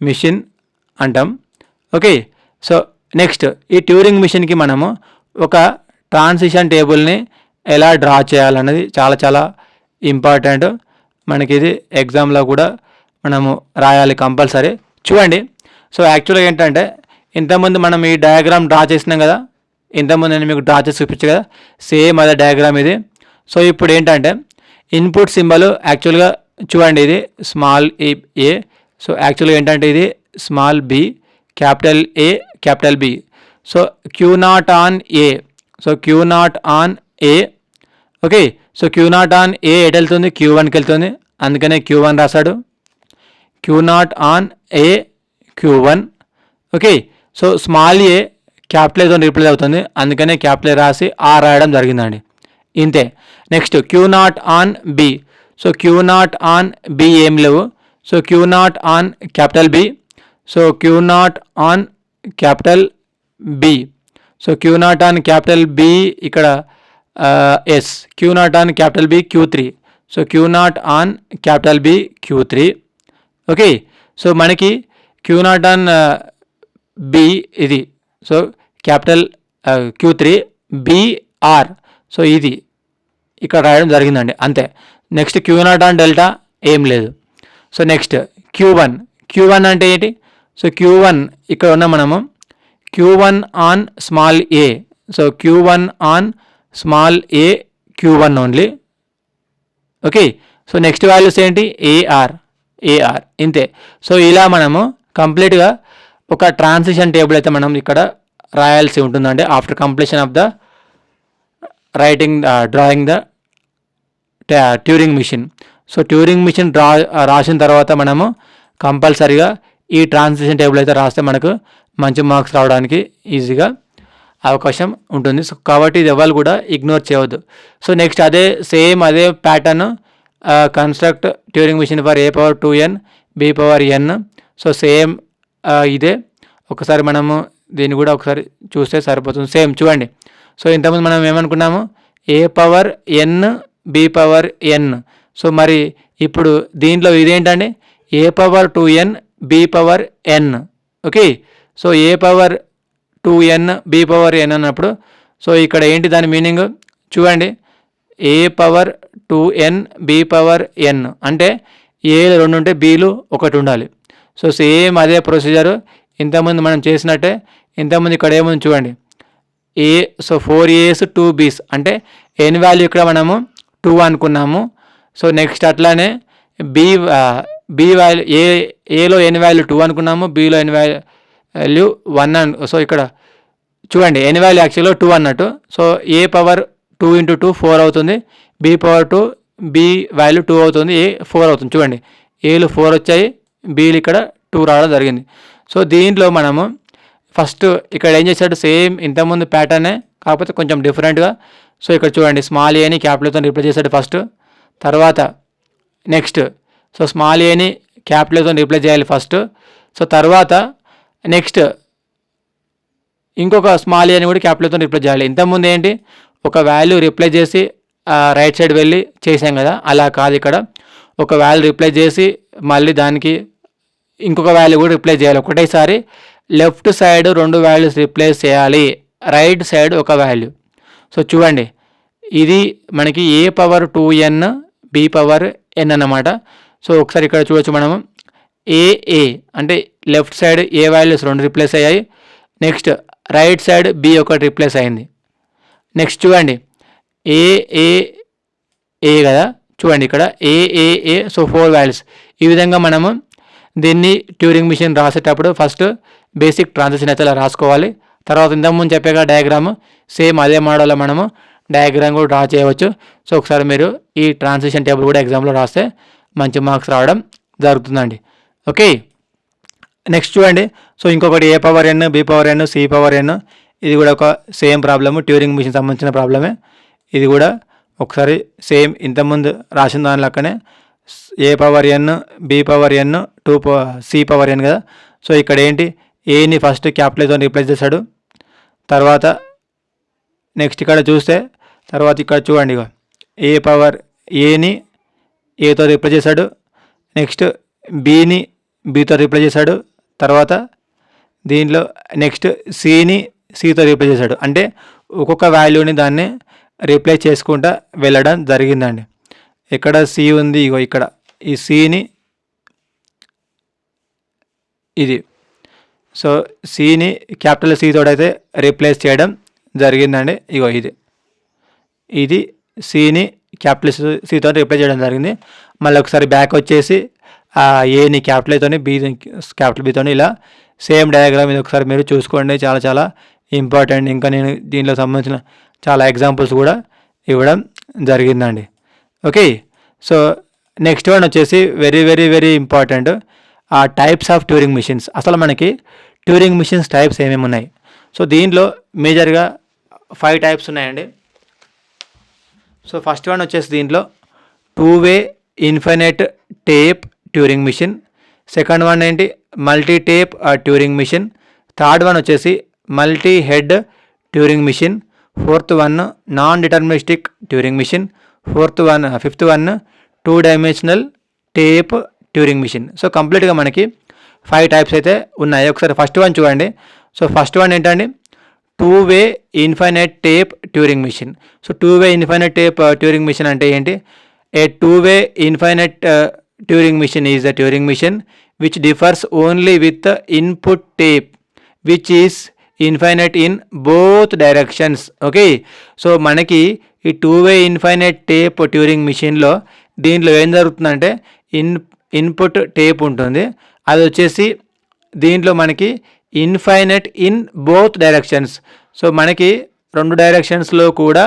A: మిషన్ అంటాం. ఓకే. సో నెక్స్ట్ ఈ ట్యూరింగ్ మిషన్కి మనము ఒక ట్రాన్సిషన్ టేబుల్ని ఎలా డ్రా చేయాలన్నది చాలా చాలా ఇంపార్టెంట్. మనకి ఇది ఎగ్జామ్లో కూడా మనము రాయాలి కంపల్సరీ. చూడండి, సో యాక్చువల్గా ఏంటంటే ఇంతకుముందు మనం ఈ డయాగ్రామ్ డ్రా చేసినాం కదా, ఇంతకుముందు నేను మీకు డ్రా చేసి చూపించు కదా, సేమ్ అదే డయాగ్రామ్ ఇది. సో ఇప్పుడు ఏంటంటే ఇన్పుట్ సింబల్ యాక్చువల్గా చూడండి, ఇది స్మాల్ ఏ. సో యాక్చువల్గా ఏంటంటే ఇది small B, capital A, capital B. So Q naught on A. So Q naught on A. Okay. So Q naught on A ఎటు వెళ్తుంది, Q1కి వెళ్తుంది, అందుకనే Q1 రాశాడు. Q naught on A Q1. ఓకే. సో స్మాల్ ఏ క్యాపిటల్ ఏతో replace అవుతుంది, అందుకనే క్యాపిటల్ రాసి ఆర్ రాయడం జరిగిందండి. ఇంతే. Next Q naught on B. So Q naught on B ఏం లేవు. So Q naught on capital B. So Q naught on capital B. So Q naught on capital B ఇక్కడ S. Q naught on capital B Q3. So Q naught on capital B Q3. Okay. So మనకి Q naught on B ఇది. So capital Q3 BR. So ఇది ఇక్కడ రాయడం జరిగిందండి, అంతే. Next Q naught on delta ఏం లేదు. సో నెక్స్ట్ Q1 అంటే ఏంటి? సో Q1 ఇక్కడ ఉన్న మనము Q1 on small A. So Q1 on small A Q1 only. Okay. So next values ఏంటి? AR ఇంతే. సో ఇలా మనము కంప్లీట్గా ఒక ట్రాన్సిషన్ టేబుల్ అయితే మనం ఇక్కడ రాయాల్సి ఉంటుందండి after completion of the drawing the Turing machine. So Turing machine రాసిన తర్వాత మనము కంపల్సరీగా ఈ ట్రాన్సిషన్ టేబుల్ అయితే రాస్తే మనకు మంచి మార్క్స్ రావడానికి ఈజీగా అవకాశం ఉంటుంది. సో కాబట్టి ఇది ఎవరు కూడా ఇగ్నోర్ చేయవద్దు. సో నెక్స్ట్ అదే pattern construct Turing mission for A⁴2n B⁴n. So same ఇదే. ఒకసారి మనము దీన్ని కూడా ఒకసారి చూస్తే సరిపోతుంది. సేమ్ చూడండి. సో ఇంతకుముందు మనం ఏమనుకున్నాము? A⁴n B⁴n. సో మరి ఇప్పుడు దీంట్లో ఇదేంటండి? A⁴2n B⁴n. Okay. So A⁴2n B⁴n అన్నప్పుడు సో ఇక్కడ ఏంటి దాని మీనింగ్ చూడండి. A⁴2n B⁴n అంటే ఏలు 2 ఉంటే బీలు 1 ఉండాలి. సో సేమ్ అదే ప్రొసీజర్ ఇంతకుముందు మనం చేసినట్టే. ఇంతకుముందు ఇక్కడ ఏముంది చూడండి, సో 4 A's 2 B's అంటే ఎన్ వాల్యూ ఇక్కడ మనము 2 అనుకున్నాము. సో నెక్స్ట్ అట్లానే బి వాల్యూ ఏలో ఎన్ వాల్యూ 2 అనుకున్నాము, బీలో ఎన్ వాల్యూ 1 సో ఇక్కడ చూడండి ఎన్ వాల్యూ యాక్చువల్గా 2 అన్నట్టు. సో A⁴2 × 2 4 అవుతుంది, B⁴2 బి వాల్యూ 2 అవుతుంది, A 4 అవుతుంది. చూడండి ఏలు 4 వచ్చాయి, బీలు ఇక్కడ 2 రావడం జరిగింది. సో దీంట్లో మనము ఫస్ట్ ఇక్కడ ఏం చేశాడు? సేమ్ ఇంతకుముందు ప్యాటర్నే కాకపోతే కొంచెం డిఫరెంట్గా. సో ఇక్కడ చూడండి స్మాల్ ఏని క్యాపిటల్తో రిప్లేస్ చేశాడు ఫస్ట్. తర్వాత నెక్స్ట్ సో స్మాల్ ఏని క్యాపిటల్తో రిప్లేస్ చేయాలి ఫస్ట్. సో తర్వాత నెక్స్ట్ ఇంకొక స్మాల్ ఏని కూడా క్యాపిటల్తో రిప్లేస్ చేయాలి. ఇంతకుముందు ఏంటి, ఒక వాల్యూ రిప్లేస్ చేసి రైట్ సైడ్ వెళ్ళి చేసాం కదా, అలా కాదు. ఇక్కడ ఒక వాల్యూ రిప్లేస్ చేసి మళ్ళీ దానికి ఇంకొక వాల్యూ కూడా రిప్లేస్ చేయాలి. ఒకటేసారి లెఫ్ట్ సైడ్ 2 వాల్యూస్ రిప్లేస్ చేయాలి, రైట్ సైడ్ ఒక వాల్యూ. సో చూడండి ఇది మనకి A⁴2n B⁴n అన్నమాట. సో ఒకసారి ఇక్కడ చూడొచ్చు మనము AA అంటే లెఫ్ట్ సైడ్ ఏ వాల్యూస్ 2 రిప్లేస్ అయ్యాయి, next right side B 1 replace అయింది. నెక్స్ట్ చూడండి ఏ కదా, చూడండి ఇక్కడ AAA. So 4 values. ఈ విధంగా మనము దీన్ని ట్యూరింగ్ మిషన్ రాసేటప్పుడు ఫస్ట్ బేసిక్ ట్రాన్సిషన్ అయితే ఇలా రాసుకోవాలి. తర్వాత ఇంతకుముందు చెప్పాక డయాగ్రాము సేమ్ అదే మోడల్లో మనము డయాగ్రామ్ కూడా డ్రా చేయవచ్చు. సో ఒకసారి మీరు ఈ ట్రాన్సిషన్ టేబుల్ కూడా ఎగ్జామ్లో రాస్తే మంచి మార్క్స్ రావడం జరుగుతుందండి. ఓకే, నెక్స్ట్ చూడండి. సో ఇంకొకటి A power n, B power n, C power n. ఇది కూడా ఒక సేమ్ ప్రాబ్లము, ట్యూరింగ్ మిషన్ సంబంధించిన ప్రాబ్లమే. ఇది కూడా ఒకసారి సేమ్ ఇంతకుముందు రాసిన దాని లెక్కనే A power n, B power n, C power n కదా. సో ఇక్కడ ఏంటి, ఏని ఫస్ట్ క్యాపిటల్తో రీప్లేస్ చేశాడు. తర్వాత నెక్స్ట్ ఇక్కడ చూస్తే తర్వాత ఇక్కడ చూడండి, ఏ పవర్ ఏని ఏతో రీప్లేస్ చేశాడు, నెక్స్ట్ బీని బీతో రీప్లేస్ చేశాడు, తర్వాత దీనిలో నెక్స్ట్ సిని సితో రీప్లేస్ చేశాడు. అంటే ఒక్కొక్క వాల్యూని దాన్ని రీప్లేస్ చేసుకుంటూ వెళ్ళడం జరిగిందండి. ఎక్కడ సి ఉంది, ఇగో ఇక్కడ ఈ సిని ఇది, సో సిని క్యాపిటల్ సి తోడైతే రీప్లేస్ చేయడం జరిగిందండి. ఇగో ఇది సిని క్యాపిటల్ సితో రీప్లేస్ చేయడం జరిగింది. మళ్ళీ ఒకసారి బ్యాక్ వచ్చేసి ఏని క్యాపిటల్ తోని బి క్యాపిటల్ బితోని ఇలా సేమ్ డయాగ్రామ్ ఇది ఒకసారి మీరు చూసుకోండి, చాలా చాలా ఇంపార్టెంట్. ఇంకా నేను దీనిలో సంబంధించిన చాలా ఎగ్జాంపుల్స్ కూడా ఇవ్వడం జరిగిందండి. ఓకే, సో నెక్స్ట్ వన్ వచ్చేసి వెరీ వెరీ వెరీ ఇంపార్టెంట్, ఆ టైప్స్ ఆఫ్ ట్యూరింగ్ మిషన్స్. అసలు మనకి ట్యూరింగ్ మిషన్స్ టైప్స్ ఏమేమి ఉన్నాయి? సో దీనిలో మేజర్గా 5 టైప్స్ ఉన్నాయండి. సో ఫస్ట్ వన్ వచ్చేసి దీంట్లో two way infinite tape Turing machine. Second one ఏంటి, multi tape Turing machine. Third one వచ్చేసి multi head Turing machine. Fourth one non deterministic Turing machine. Fifth one 2 dimensional tape Turing machine. So కంప్లీట్గా మనకి 5 types అయితే ఉన్నాయి. ఒకసారి first one చూడండి. So first one ఏంటండి, two way infinite tape Turing machine. So two way infinite tape Turing machine అంటే ఏంటి? A two way infinite Turing machine is the Turing machine which differs only with input tape which is infinite in both directions. Okay, so మనకి ఈ 2-వే infinite tape Turing మిషన్లో దీంట్లో ఏం జరుగుతుందంటే input tape ఉంటుంది, అది వచ్చేసి దీంట్లో మనకి infinite in both directions. So మనకి 2 డైరెక్షన్స్లో కూడా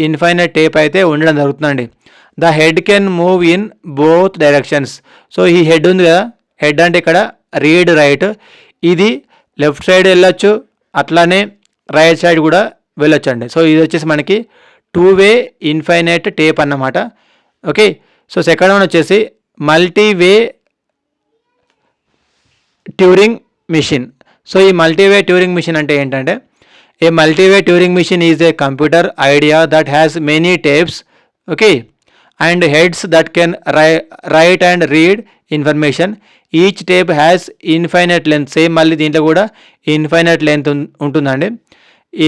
A: ఇన్ఫైనైట్ టేప్ అయితే ఉండడం జరుగుతుందండి. The head can move in both directions. So ఈ హెడ్ ఉంది కదా, హెడ్ అంటే ఇక్కడ రీడ్ రైట్, ఇది లెఫ్ట్ సైడ్ వెళ్ళొచ్చు, అట్లానే రైట్ సైడ్ కూడా వెళ్ళొచ్చు అండి. సో ఇది వచ్చేసి మనకి 2-వే ఇన్ఫైనైట్ టేప్ అన్నమాట. ఓకే, సో సెకండ్ వన్ వచ్చేసి మల్టీవే ట్యూరింగ్ మిషన్. సో ఈ మల్టీవే ట్యూరింగ్ మిషన్ అంటే ఏంటంటే, a multiway Turing machine is a computer idea that has many tapes, okay, and heads that can write and read information. Each tape has infinite length. Same మళ్ళీ దీంట్లో కూడా infinite length ఉంటుందండి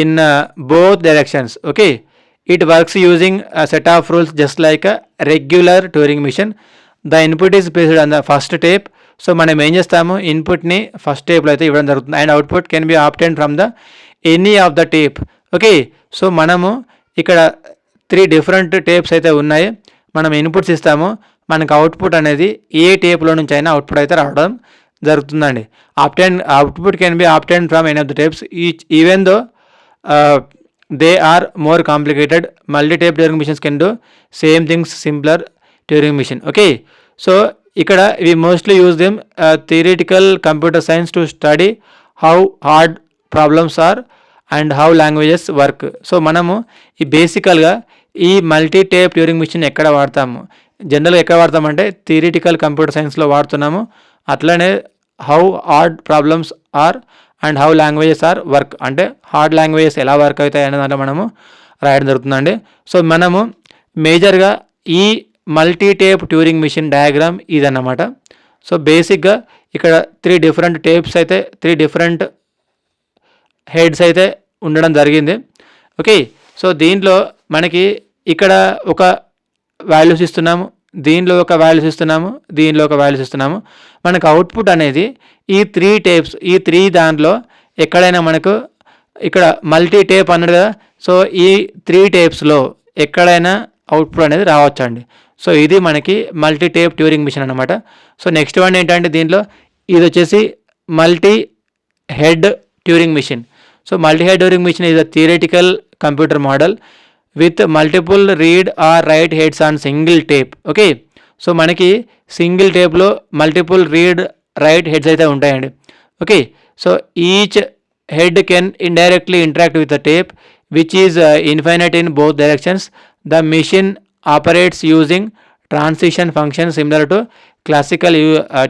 A: in both directions. Okay, it works using set of rules just like regular Turing machine. The input is based on the first tape. So మనం ఏం చేస్తాము, ఇన్పుట్ని first టేప్లో అయితే ఇవ్వడం జరుగుతుంది, and output can be obtained from the any of the tape. Okay, so మనము ఇక్కడ 3 డిఫరెంట్ టేప్స్ అయితే ఉన్నాయి. మనం ఇన్పుట్స్ ఇస్తాము, మనకు అవుట్పుట్ అనేది ఏ టేప్లో నుంచి అయినా అవుట్పుట్ అయితే రావడం జరుగుతుందండి. Output can be obtained from any of the tapes even though they are more complicated. Multi tape Turing machines can do same things simpler Turing machine. Okay, so ఇక్కడ we mostly use them theoretical computer science to study how hard problems are and how languages work. So మనము ఈ బేసికల్గా ఈ multi tape Turing machine ఎక్కడ వాడతాము, జనరల్గా ఎక్కడ వాడతామంటే theoretical computer సైన్స్లో వాడుతున్నాము. అట్లనే how hard problems are and how languages are work, అంటే హార్డ్ లాంగ్వేజెస్ ఎలా వర్క్ అవుతాయి అనే దాంట్లో మనము రాయడం జరుగుతుందండి. సో మనము మేజర్గా ఈ multi tape Turing machine diagram ఇదన్నమాట. సో బేసిక్గా ఇక్కడ 3 డిఫరెంట్ టేప్స్ అయితే 3 డిఫరెంట్ హెడ్స్ అయితే ఉండడం జరిగింది. ఓకే, సో దీంట్లో మనకి ఇక్కడ ఒక వాల్యూస్ ఇస్తున్నాము, దీనిలో ఒక వాల్యూస్ ఇస్తున్నాము, దీనిలో ఒక వాల్యూస్ ఇస్తున్నాము. మనకు అవుట్పుట్ అనేది ఈ 3 టేప్స్, ఈ 3 దాంట్లో ఎక్కడైనా మనకు ఇక్కడ మల్టీ టేప్ అన్నాడు కదా, సో ఈ 3 టేప్స్లో ఎక్కడైనా అవుట్పుట్ అనేది రావచ్చండి. సో ఇది మనకి మల్టీ టేప్ ట్యూరింగ్ మిషన్ అనమాట. సో నెక్స్ట్ వన్ ఏంటంటే దీంట్లో ఇది వచ్చేసి multi head Turing machine. So multi head Turing machine is a theoretical computer model with multiple read or write heads on single tape. Okay, so మనకి single టేప్లో multiple read write heads అయితే ఉంటాయండి. Okay, so each head can indirectly interact with the tape, which is infinite in both directions. The machine operates using transition functions similar to classical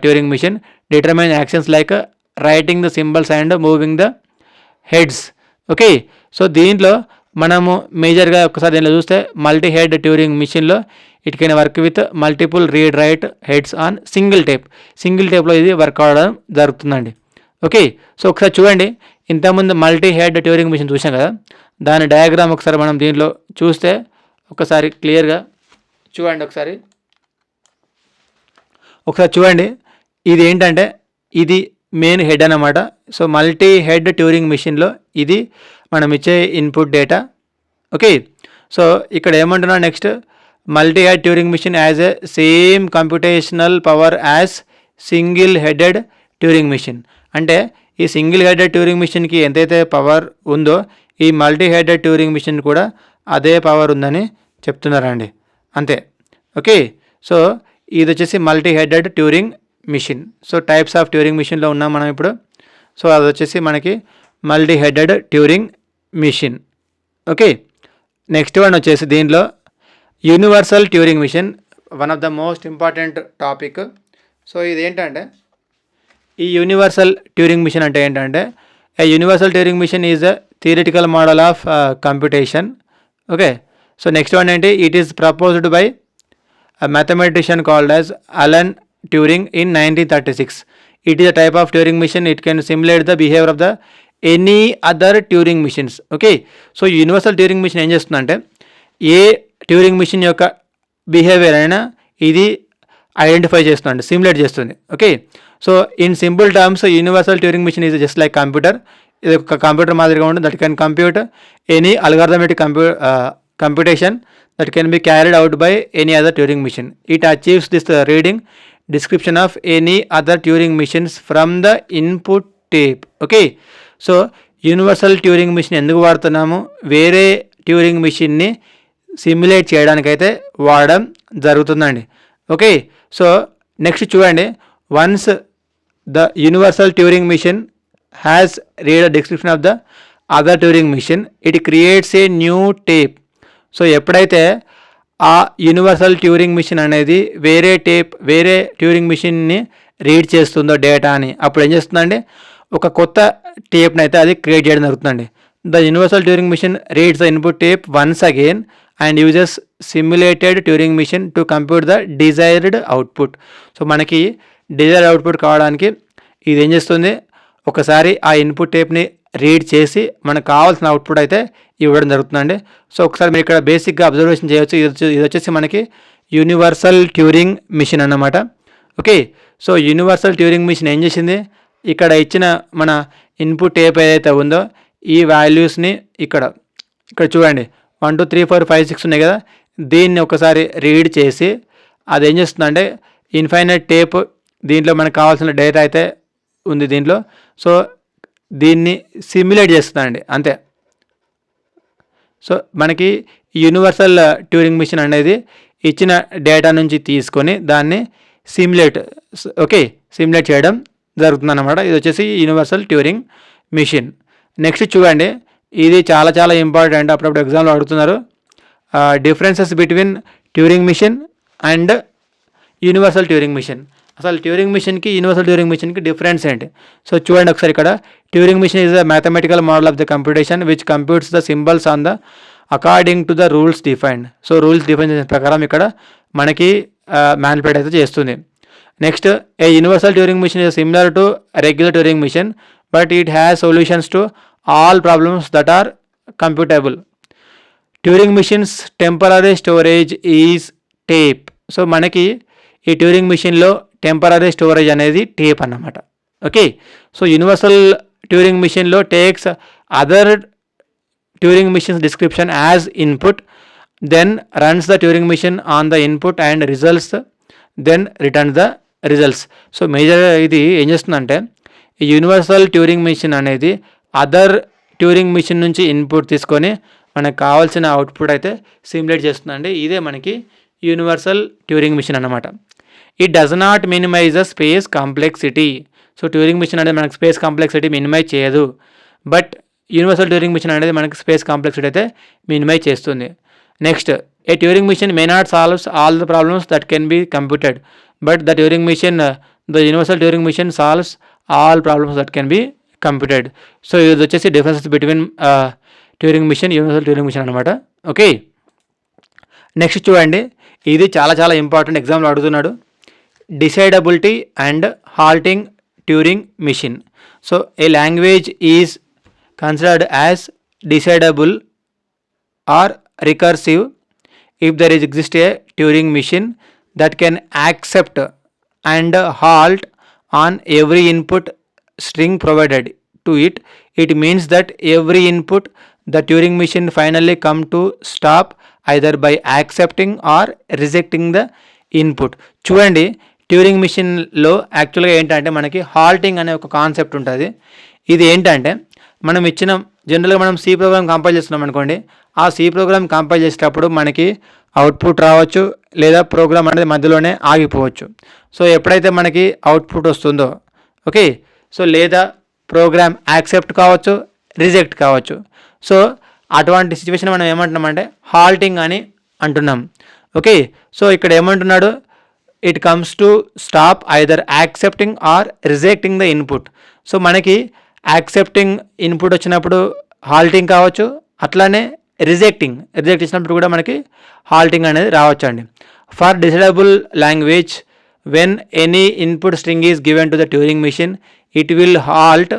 A: Turing machine, determine actions like writing the symbols and moving the heads. Okay, so దీంట్లో మనము మేజర్గా ఒకసారి దీనిలో చూస్తే multi head Turing మిషన్లో it can work with multiple read write heads on single tape. Single టేప్లో ఇది work అవడం జరుగుతుందండి. ఓకే, సో ఒకసారి చూడండి, ఇంతకుముందు మల్టీ హెడ్ ట్యూరింగ్ మిషన్ చూసాం కదా, దాని డయాగ్రామ్ ఒకసారి మనం దీంట్లో చూస్తే ఒకసారి క్లియర్గా చూడండి. ఒకసారి చూడండి, ఇది ఏంటంటే ఇది మెయిన్ హెడ్ అన్నమాట. సో మల్టీ హెడ్ ట్యూరింగ్ మిషన్లో ఇది మనం ఇచ్చే ఇన్పుట్ డేటా. ఓకే, సో ఇక్కడ ఏమంటున్నా next, multi head Turing machine as a same computational power as single headed Turing machine. అంటే ఈ సింగిల్ హెడెడ్ ట్యూరింగ్ మిషన్కి ఎంతైతే పవర్ ఉందో ఈ మల్టీ హెడెడ్ ట్యూరింగ్ మిషన్ కూడా అదే పవర్ ఉందని చెప్తున్నారండి, అంతే. ఓకే, సో ఇది వచ్చేసి multi headed Turing machine. So types of Turing మిషన్లో ఉన్నాం మనం ఇప్పుడు. సో అది వచ్చేసి మనకి multi headed Turing machine. Okay, next one వచ్చేసి దీంట్లో universal Turing machine, one of the most important topic. So ఇది ఏంటంటే ఈ యూనివర్సల్ ట్యూరింగ్ మిషన్ అంటే ఏంటంటే, a universal Turing machine is a theoretical model of computation. Okay, so next one ఏంటి, it is proposed by a mathematician called as Alan Turing in 1936. It is a type of Turing machine. It can simulate the behavior of the any other Turing machines. Okay, so universal Turing machine ఏం చేస్తుందంటే a Turing machine యొక్క behaviour అయినా ఇది identify చేస్తుంది, simulate చేస్తుంది. Okay, so in simple terms universal Turing machine is just like computer. ఇది ఒక computer మాదిరిగా ఉంటుంది. That can compute any algorithmic computation that can be carried out by any other Turing machine. It achieves this reading description of any other Turing machines from the input tape. Okay, so universal Turing machine ఎందుకు వాడుతున్నాము, వేరే Turing మిషన్ని simulate చేయడానికైతే వాడడం జరుగుతుందండి. Okay, so next చూడండి, once the universal Turing machine has read a description of the other Turing machine, it creates a new tape. So ఎప్పుడైతే ఆ యూనివర్సల్ ట్యూరింగ్ మిషన్ అనేది వేరే ట్యూరింగ్ మిషన్ని రీడ్ చేస్తుందో డేటాని, అప్పుడు ఏం చేస్తుందండి, ఒక కొత్త టేప్ని అయితే అది క్రియేట్ చేయడం జరుగుతుందండి. The universal Turing machine reads the input tape once again and uses simulated Turing machine to compute the desired output. So మనకి డిజైర్డ్ అవుట్పుట్ కావడానికి ఇది ఏం చేస్తుంది, ఒకసారి ఆ ఇన్పుట్ టేప్ని రీడ్ చేసి మనకు కావాల్సిన అవుట్పుట్ అయితే ఇవ్వడం జరుగుతుందండి. సో ఒకసారి మీరు ఇక్కడ బేసిక్గా అబ్జర్వేషన్ చేయవచ్చు. ఇది వచ్చేసి మనకి యూనివర్సల్ ట్యూరింగ్ మిషన్ అన్నమాట. Okay, so universal Turing machine ఏం చేసింది, ఇక్కడ ఇచ్చిన మన ఇన్పుట్ టేప్ ఏదైతే ఉందో ఈ వాల్యూస్ని ఇక్కడ చూడండి 1 2 3 4 5 6 ఉన్నాయి కదా, దీన్ని ఒకసారి రీడ్ చేసి అది ఏం చేస్తుందంటే ఇన్ఫైనైట్ టేప్, దీంట్లో మనకు కావాల్సిన డేటా అయితే ఉంది దీంట్లో, సో దీన్ని సిమ్యులేట్ చేస్తుందండి, అంతే. సో మనకి యూనివర్సల్ ట్యూరింగ్ మిషన్ అనేది ఇచ్చిన డేటా నుంచి తీసుకొని దాన్ని సిమ్యులేట్ చేయడం జరుగుతుందన్నమాట. ఇది వచ్చేసి యూనివర్సల్ ట్యూరింగ్ మిషన్. నెక్స్ట్ చూడండి, ఇది చాలా చాలా ఇంపార్టెంట్, అప్పుడప్పుడు ఎగ్జామ్లో అడుగుతున్నారు. Differences between Turing machine and universal Turing machine. అసలు ట్యూరింగ్ మిషన్కి యూనివర్సల్ ట్యూరింగ్ మిషన్కి డిఫరెన్స్ ఏంటి? సో చూడండి ఒకసారి ఇక్కడ, Turing machine is the mathematical model of the computation which computes the symbols on the according to the rules defined. So rules define చేసిన ప్రకారం ఇక్కడ మనకి మ్యానిపులేట్ అయితే చేస్తుంది. Next, a universal Turing machine is similar to regular Turing machine but it has solutions to all problems that are computable. Turing machines temporary storage is tape. So మనకి ఈ Turing మిషన్లో temporary storage అనేది tape అన్నమాట. Okay, so universal Turing మిషన్లో takes other Turing machines description as input, then runs the Turing machine on the input and results, then return the results. So మేజర్గా ఇది ఏం చేస్తుందంటే, ఈ యూనివర్సల్ ట్యూరింగ్ మిషన్ అనేది other Turing machine నుంచి ఇన్పుట్ తీసుకొని మనకు కావాల్సిన అవుట్పుట్ అయితే సిమ్యులేట్ చేస్తుందండి. ఇదే మనకి యూనివర్సల్ ట్యూరింగ్ మిషన్ అన్నమాట. It does not minimize the space complexity. So Turing machine అనేది మనకి స్పేస్ కాంప్లెక్సిటీ మినిమైజ్ చేయదు, బట్ యూనివర్సల్ ట్యూరింగ్ మిషన్ అనేది మనకి స్పేస్ కాంప్లెక్సిటీ అయితే మినిమైజ్ చేస్తుంది. Next, a Turing machine may not solves all the problems that can be computed, but the universal Turing machine solves all problems that can be computed. So ఇది వచ్చేసి difference between Turing machine, universal Turing machine అనమాట. Okay, next చూడండి, ఇది చాలా చాలా important, ఎగ్జామ్లో అడుగుతున్నాడు. Decidability and halting Turing machine. So a language is considered as decidable or recursive if there exists a Turing machine that can accept and halt on every input string provided to it, it means that every input the Turing machine finally come to stop either by accepting or rejecting the input. చూడండి, Turing మిషన్లో యాక్చువల్గా ఏంటంటే మనకి halting అనే ఒక concept ఉంటుంది. ఇది ఏంటంటే మనం ఇచ్చిన జనరల్గా మనం సి ప్రోగ్రామ్ కంపైల్ చేస్తున్నాం అనుకోండి, ఆ సి ప్రోగ్రామ్ కంపైల్ చేసేటప్పుడు మనకి అవుట్పుట్ రావచ్చు, లేదా ప్రోగ్రామ్ అనేది మధ్యలోనే ఆగిపోవచ్చు. సో ఎప్పుడైతే మనకి అవుట్పుట్ వస్తుందో, ఓకే, సో లేదా ప్రోగ్రామ్ యాక్సెప్ట్ కావచ్చు, రిజెక్ట్ కావచ్చు. సో అటువంటి సిచ్యువేషన్ మనం ఏమంటున్నామంటే హాల్టింగ్ అని అంటున్నాం. ఓకే, సో ఇక్కడ ఏమంటున్నాడు, it comes to stop either accepting or rejecting the input. So మనకి యాక్సెప్టింగ్ ఇన్పుట్ వచ్చినప్పుడు హాల్టింగ్ కావచ్చు, అట్లానే రిజెక్ట్ ఇచ్చినప్పుడు కూడా మనకి హాల్టింగ్ అనేది రావచ్చు అండి. For decidable language, when any input string is given to the Turing machine, it will halt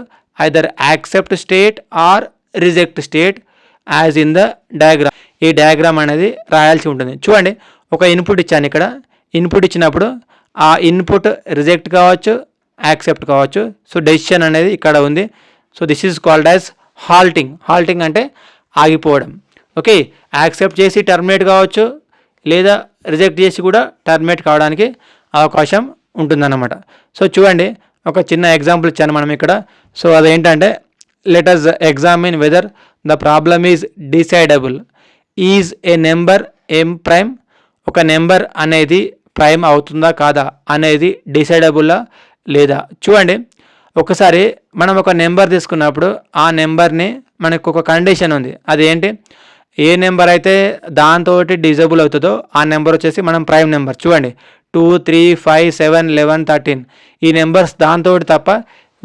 A: either accept state or reject state as in the diagram. ఈ డయాగ్రామ్ అనేది రాయాల్సి ఉంటుంది. చూడండి, ఒక ఇన్పుట్ ఇచ్చాను ఇక్కడ. ఇన్పుట్ ఇచ్చినప్పుడు ఆ ఇన్పుట్ రిజెక్ట్ కావచ్చు, యాక్సెప్ట్ కావచ్చు. సో డెసిషన్ అనేది ఇక్కడ ఉంది. So this is called as halting. Halting అంటే ఆగిపోవడం. ఓకే, యాక్సెప్ట్ చేసి టర్మినేట్ కావచ్చు, లేదా రిజెక్ట్ చేసి కూడా టర్మినేట్ కావడానికి అవకాశం ఉంటుందన్నమాట. సో చూడండి, ఒక చిన్న ఎగ్జాంపుల్ ఇచ్చాను మనం ఇక్కడ. సో అదేంటంటే, let us examine whether the problem is decidable. Is a number M prime. ఒక నెంబర్ అనేది ప్రైమ్ అవుతుందా కాదా అనేది డిసైడబుల్లా లేదా. చూడండి, ఒకసారి మనం ఒక నెంబర్ తీసుకున్నప్పుడు ఆ నెంబర్ని మనకు ఒక కండిషన్ ఉంది. అదేంటి, ఏ నెంబర్ అయితే దాంతో డిజేబుల్ అవుతుందో ఆ నెంబర్ వచ్చేసి మనం ప్రైమ్ నెంబర్. చూడండి, 2, 3, 5, 7, 11, 13 ఈ నెంబర్స్ దాంతో తప్ప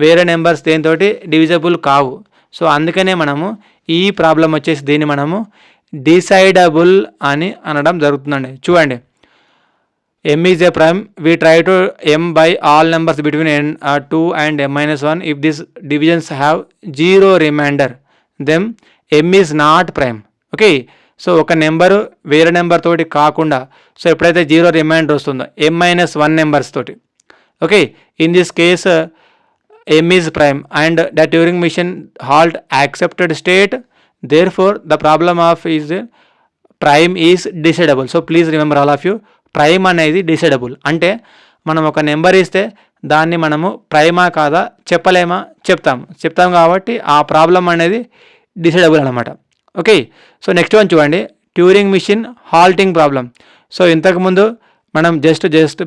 A: వేరే నెంబర్స్ దేంతో డివిజబుల్ కావు. సో అందుకనే మనము ఈ ప్రాబ్లం వచ్చేసి దీన్ని మనము డిసైడబుల్ అని అనడం జరుగుతుందండి. చూడండి, m is a prime. We try to m by all numbers between n 2 and m-1. If these divisions have 0 remainder, then m is not prime. Okay, so ఒక నెంబరు వేరే నెంబర్ తోటి కాకుండా, సో ఎప్పుడైతే 0 reminder వస్తుందో m-1 numbers తోటి, okay, in this case m is prime and the Turing machine halt accepted state. Therefore the problem of is prime is decidable. So please remember all of you, prime అనేది decidable. అంటే మనం ఒక number ఇస్తే దాన్ని మనము prima కాదా చెప్పలేమా, చెప్తాం కాబట్టి ఆ ప్రాబ్లం అనేది డిసైడబుల్ అనమాట. ఓకే, సో నెక్స్ట్ వన్ చూడండి, Turing machine halting problem. So ఇంతకుముందు మనం జస్ట్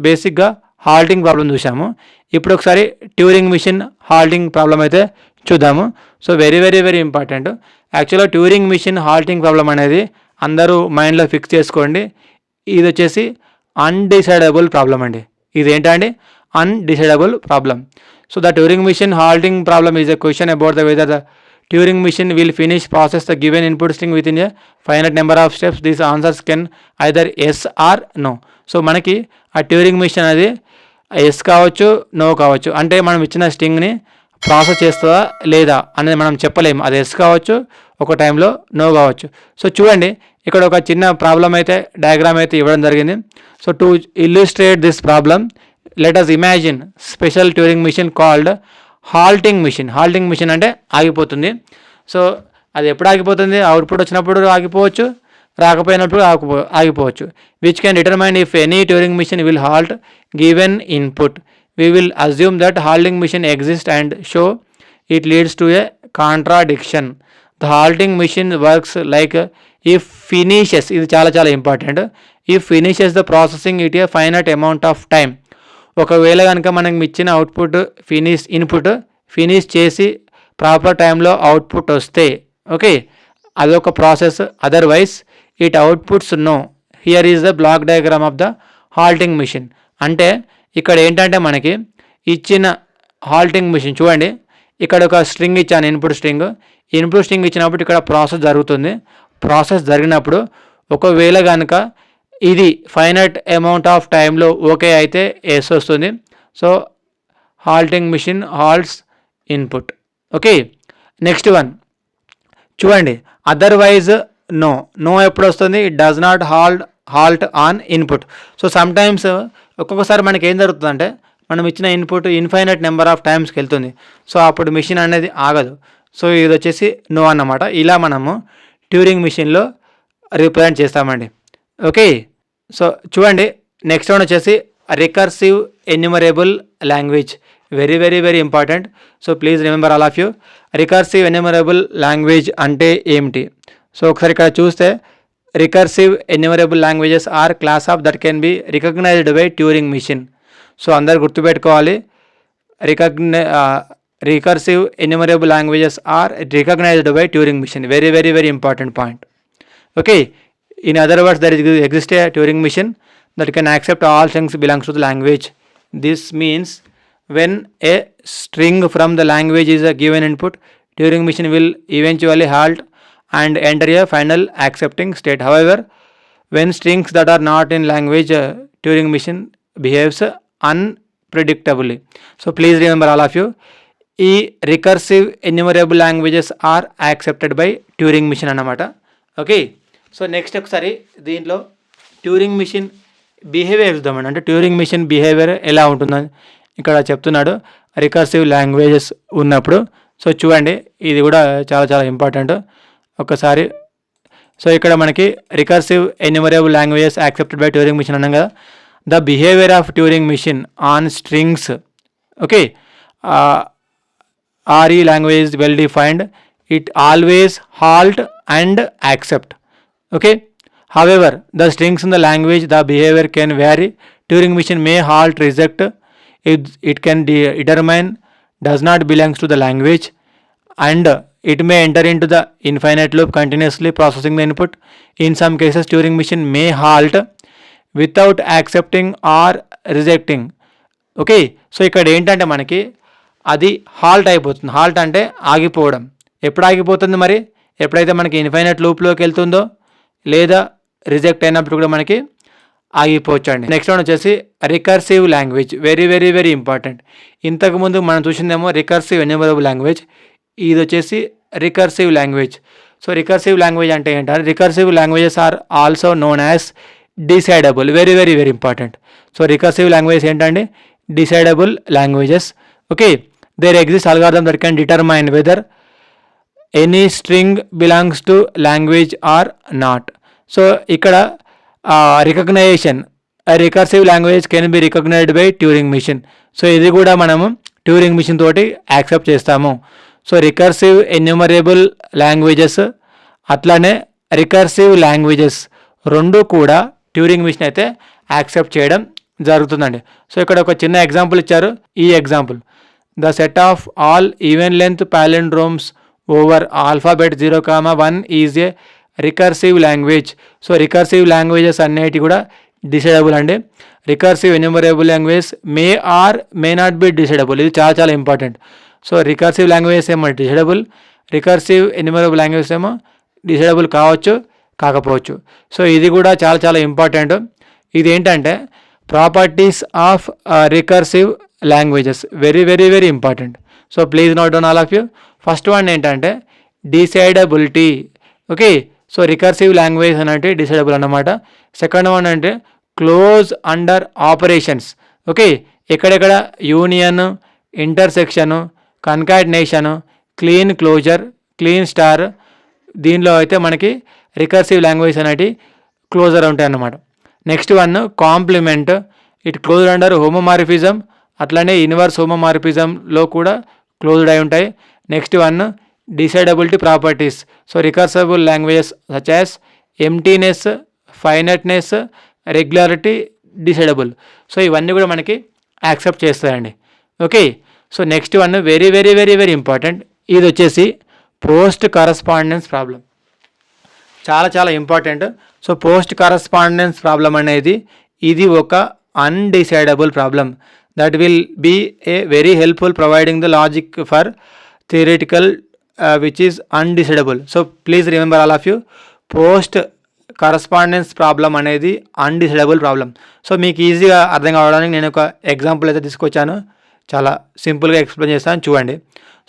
A: బేసిక్గా హాల్టింగ్ ప్రాబ్లం చూసాము. ఇప్పుడు ఒకసారి ట్యూరింగ్ మిషన్ హాల్టింగ్ ప్రాబ్లం అయితే చూద్దాము. So very very very important. యాక్చువల్గా ట్యూరింగ్ మిషన్ హాల్టింగ్ ప్రాబ్లం అనేది అందరూ మైండ్లో ఫిక్స్ చేసుకోండి. ఇది వచ్చేసి అన్డిసైడబుల్ ప్రాబ్లం అండి. ఇదేంటండి, undecidable problem. So the Turing machine halting problem is a question about the whether the Turing machine will finish process the given input string with in a finite number of steps. These answers can either yes or no. So మనకి ఆ Turing machine అది yes కావచ్చు, no కావచ్చు. అంటే మనం ఇచ్చిన స్ట్రింగ్ని process చేస్తుందా లేదా అనేది మనం చెప్పలేము. అది ఎస్ కావచ్చు, ఒక టైంలో నో కావచ్చు. సో చూడండి, ఇక్కడ ఒక చిన్న ప్రాబ్లం అయితే డయాగ్రామ్ అయితే ఇవ్వడం జరిగింది. So to illustrate this problem, let us imagine special Turing machine called halting machine. Halting machine అంటే ఆగిపోతుంది. సో అది ఎప్పుడు ఆగిపోతుంది, అవుట్పుట్ వచ్చినప్పుడు ఆగిపోవచ్చు, రాకపోయినప్పుడు ఆగిపోవచ్చు. Which can determine if any Turing machine will halt given input. We will assume that halting machine exist and show it leads to a contradiction. The halting machine works like if finishes, ఇది చాలా చాలా important, if finishes the processing it a finite amount of time. ఒకవేళ కనుక మనకు ఇచ్చిన output input finish చేసి proper టైంలో output వస్తే ఓకే, అదొక process. Otherwise it outputs no. Here is the block diagram of the halting machine. అంటే ఇక్కడ ఏంటంటే మనకి ఇచ్చిన హాల్టింగ్ మిషన్ చూడండి, ఇక్కడ ఒక స్ట్రింగ్ ఇచ్చాను, ఇన్పుట్ స్ట్రింగ్ ఇచ్చినప్పుడు ఇక్కడ ప్రాసెస్ జరుగుతుంది. ప్రాసెస్ జరిగినప్పుడు ఒకవేళ కనుక ఇది ఫైనట్ అమౌంట్ ఆఫ్ టైంలో ఓకే అయితే ఎస్ వస్తుంది. So halting machine halts input. Okay, next one చూడండి, అదర్వైజ్ నో ఎప్పుడు వస్తుంది? It does not halt on input. So sometimes ఒక్కొక్కసారి మనకి ఏం జరుగుతుందంటే మనం ఇచ్చిన ఇన్పుట్ ఇన్ఫైనైట్ నెంబర్ ఆఫ్ టైమ్స్కి వెళ్తుంది. సో అప్పుడు మిషన్ అనేది ఆగదు. సో ఇది వచ్చేసి నో అన్నమాట. ఇలా మనము ట్యూరింగ్ మిషన్లో రిప్రజెంట్ చేస్తామండి. ఓకే, సో చూడండి నెక్స్ట్ వన్ వచ్చేసి recursive enumerable language. Very very very important. So please remember all of you. Recursive enumerable language అంటే ఏమిటి? సో ఒకసారి ఇక్కడ చూస్తే recursive enumerable languages are class of that can be recognized by Turing machine. So అందరు గుర్తుపెట్టుకోవాలి, recursive enumerable languages are recognized by Turing machine. Very very very important point. Okay, in other words there exist a Turing machine that can accept all strings belongs to the language. This means when a string from the language is a given input, Turing machine will eventually halt and enter a final accepting state. However, when strings that are not in language, Turing machine behaves unpredictably. So please remember all of you, ఈ recursive enumerable languages are accepted by Turing machine అన్నమాట. Okay, so next ఒకసారి దీంట్లో Turing machine behaviour చూద్దామండి. అంటే Turing machine behaviour ఎలా ఉంటుందని ఇక్కడ చెప్తున్నాడు రికర్సివ్ లాంగ్వేజెస్ ఉన్నప్పుడు. సో చూడండి, ఇది కూడా చాలా చాలా ఇంపార్టెంట్ ఒకసారి. సో ఇక్కడ మనకి recursive enumerable languages accepted by Turing machine అన్నాం కదా. The behaviour of Turing machine on strings okay RE language is well defined. It always halt and accept. Okay. However, the strings in the language, the behavior can vary. Turing machine may halt, reject. It can determine does not belongs to the language, and it may enter into the infinite loop continuously processing the input. In some cases, Turing machine may halt without accepting or rejecting. Okay. So ఇక్కడ ఏంటంటే మనకి అది halt అయిపోతుంది. Halt అంటే ఆగిపోవడం. ఎప్పుడు ఆగిపోతుంది మరి? ఎప్పుడైతే మనకి ఇన్ఫైనైట్ లూప్లోకి వెళ్తుందో లేదా రిజెక్ట్ అయినప్పుడు కూడా మనకి ఆగిపోవచ్చు అండి. నెక్స్ట్ వన్ వచ్చేసి recursive language. Very very very important. ఇంతకుముందు మనం చూసిందేమో రికర్సివ్ ఎన్యూమరబుల్ లాంగ్వేజ్, ఇది వచ్చేసి recursive language. So recursive language అంటే ఏంటంటే recursive languages are also known as decidable. Very very very important. So recursive language ఏంటండి? Decidable languages. Okay, there exists algorithm that can determine whether any string belongs to language or not. So ఇక్కడ recognization recursive language can be recognized by Turing machine. So ఇది కూడా మనము Turing machine తోటి accept చేస్తాము. So recursive enumerable languages అట్లానే recursive languages రెండు కూడా Turing machine అయితే యాక్సెప్ట్ చేయడం జరుగుతుందండి. సో ఇక్కడ ఒక చిన్న ఎగ్జాంపుల్ ఇచ్చారు. ఈ example, the set of all even length palindromes over alphabet 0,1 is a recursive language. So recursive languages అన్నిటి కూడా డిసైడబుల్ అండి. Recursive enumerable language may or may not be decidable. ఇది చాలా చాలా ఇంపార్టెంట్. సో రికర్సివ్ లాంగ్వేజెస్ ఏమో decidable, recursive enumerable languages ఏమో decidable కావచ్చు కాకపోవచ్చు. సో ఇది కూడా చాలా చాలా ఇంపార్టెంట్. ఇది ఏంటంటే properties of recursive languages. Very very very important. So please note down all of you. First one ఏంటంటే decidability. Okay, so recursive language అంటే డిసైడబుల్ అన్నమాట. సెకండ్ వన్ అంటే క్లోజ్ అండర్ ఆపరేషన్స్. ఓకే, ఎక్కడెక్కడ union, intersection, concatenation, Kleene closure, Kleene star, దీనిలో అయితే మనకి recursive language అనేవి closure ఉంటాయి అన్నమాట. Next one complement. It closed under homomorphism, అట్లానే ఇన్వర్స్ హోమోమార్ఫిజంలో కూడా క్లోజ్డ్ అయి ఉంటాయి. Next one డిసైడబిలిటీ properties. So recursive languages such as emptiness, finiteness, regularity, decidable. So ఇవన్నీ కూడా మనకి యాక్సెప్ట్ చేస్తాయండి. Okay. So next one very very very very important. ఇది వచ్చేసి పోస్ట్ కరస్పాండెన్స్ ప్రాబ్లం. చాలా చాలా important. So Post correspondence problem అనేది ఇది ఒక undecidable problem that will be a very helpful providing the logic for theoretical which is undecidable. So please remember all of you, Post correspondence problem అనేది undecidable problem. So మీకు ఈజీగా అర్థం కావడానికి నేను ఒక ఎగ్జాంపుల్ అయితే తీసుకొచ్చాను, చాలా సింపుల్గా ఎక్స్ప్లెయిన్ చేస్తాను చూడండి.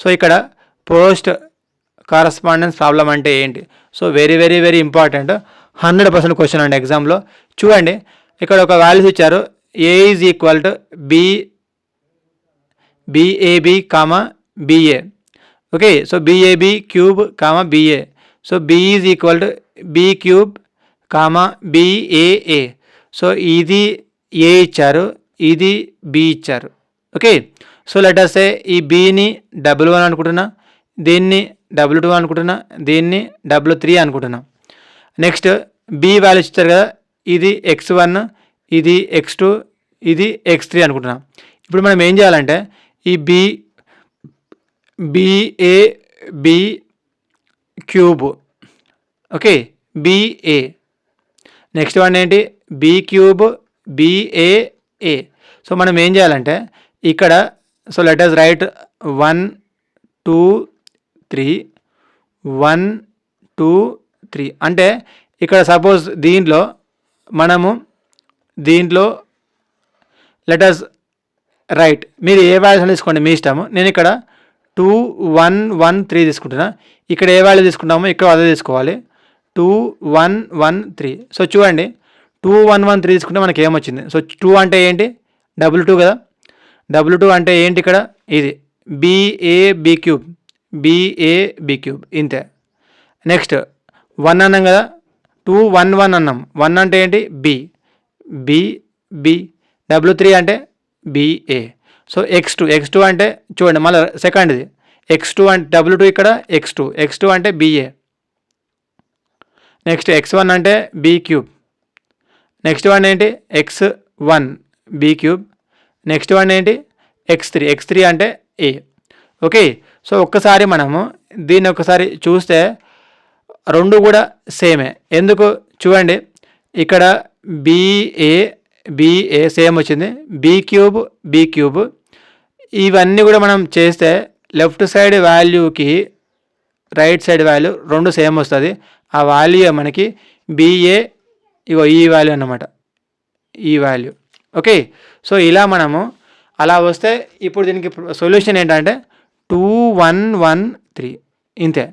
A: సో ఇక్కడ పోస్ట్ కరస్పాండెన్స్ ప్రాబ్లం అంటే ఏంటి? So very very very important, 100% question అండి ఎగ్జామ్లో. చూడండి, ఇక్కడ ఒక వాల్యూస్ ఇచ్చారు, A is equal to BAB comma BA. Okay. So BAB cube comma BA. So B is equal to B cube comma BAA. So ఇది A ఇచ్చారు, ఇది B ఇచ్చారు. Okay. So let us say ఈ Bని W1 అనుకుంటున్నా, దీన్ని W2 అనుకుంటున్నా, దీన్ని W3 అనుకుంటున్నా. నెక్స్ట్ B వాల్యూస్ ఇచ్చారు కదా, ఇది X1, ఇది X2, ఇది X3 అనుకుంటున్నా. ఇప్పుడు మనం ఏం చేయాలంటే ఈ BAB cube, okay, BA. Next one ఏంటి? B cube BAA. సో మనం ఏం చేయాలంటే ఇక్కడ, సో లెట్ us రైట్ 1 2 3 1 2 3 అంటే ఇక్కడ సపోజ్ దీంట్లో లెట్ us రైట్, మీరు ఏ వాల్యూస్ తీసుకోండి మీ ఇష్టము. నేను ఇక్కడ 2 1 1 3 తీసుకుంటున్నా. ఇక్కడ ఏ వాల్యూ తీసుకుంటామో ఇక్కడ అదే తీసుకోవాలి, 2 1 1 3. సో చూడండి, 2 1 1 3 తీసుకుంటే మనకి ఏమొచ్చింది? సో 2 అంటే ఏంటి? W2 కదా. W2 అంటే ఏంటి? ఇక్కడ ఇది BAB క్యూబ్ ఇంతే. నెక్స్ట్ 1 అన్నాం కదా, 2 1 1 అన్నాం. 1 అంటే ఏంటి? B. W3 అంటే BA. సో X2 అంటే చూడండి మళ్ళీ సెకండ్ది X2 అంటే W2 ఇక్కడ X2 అంటే BA. నెక్స్ట్ X1 అంటే B క్యూబ్. నెక్స్ట్ వన్ ఏంటి? X1 B cube. Next one ఏంటి? X3 అంటే A. ఓకే. సో ఒక్కసారి మనము దీన్ని ఒకసారి చూస్తే రెండు కూడా సేమే. ఎందుకు చూడండి, ఇక్కడ BA సేమ్ వచ్చింది, B క్యూబ్. ఇవన్నీ కూడా మనం చేస్తే లెఫ్ట్ సైడ్ వాల్యూకి రైట్ సైడ్ వాల్యూ రెండు సేమ్ వస్తుంది. ఆ వాల్యూ మనకి BA, ఇగో ఈ వాల్యూ అన్నమాట, ఈ వాల్యూ. ఓకే. సో ఇలా మనము అలా వస్తే ఇప్పుడు దీనికి సొల్యూషన్ ఏంటంటే 2 1 1 3 ఇంతే.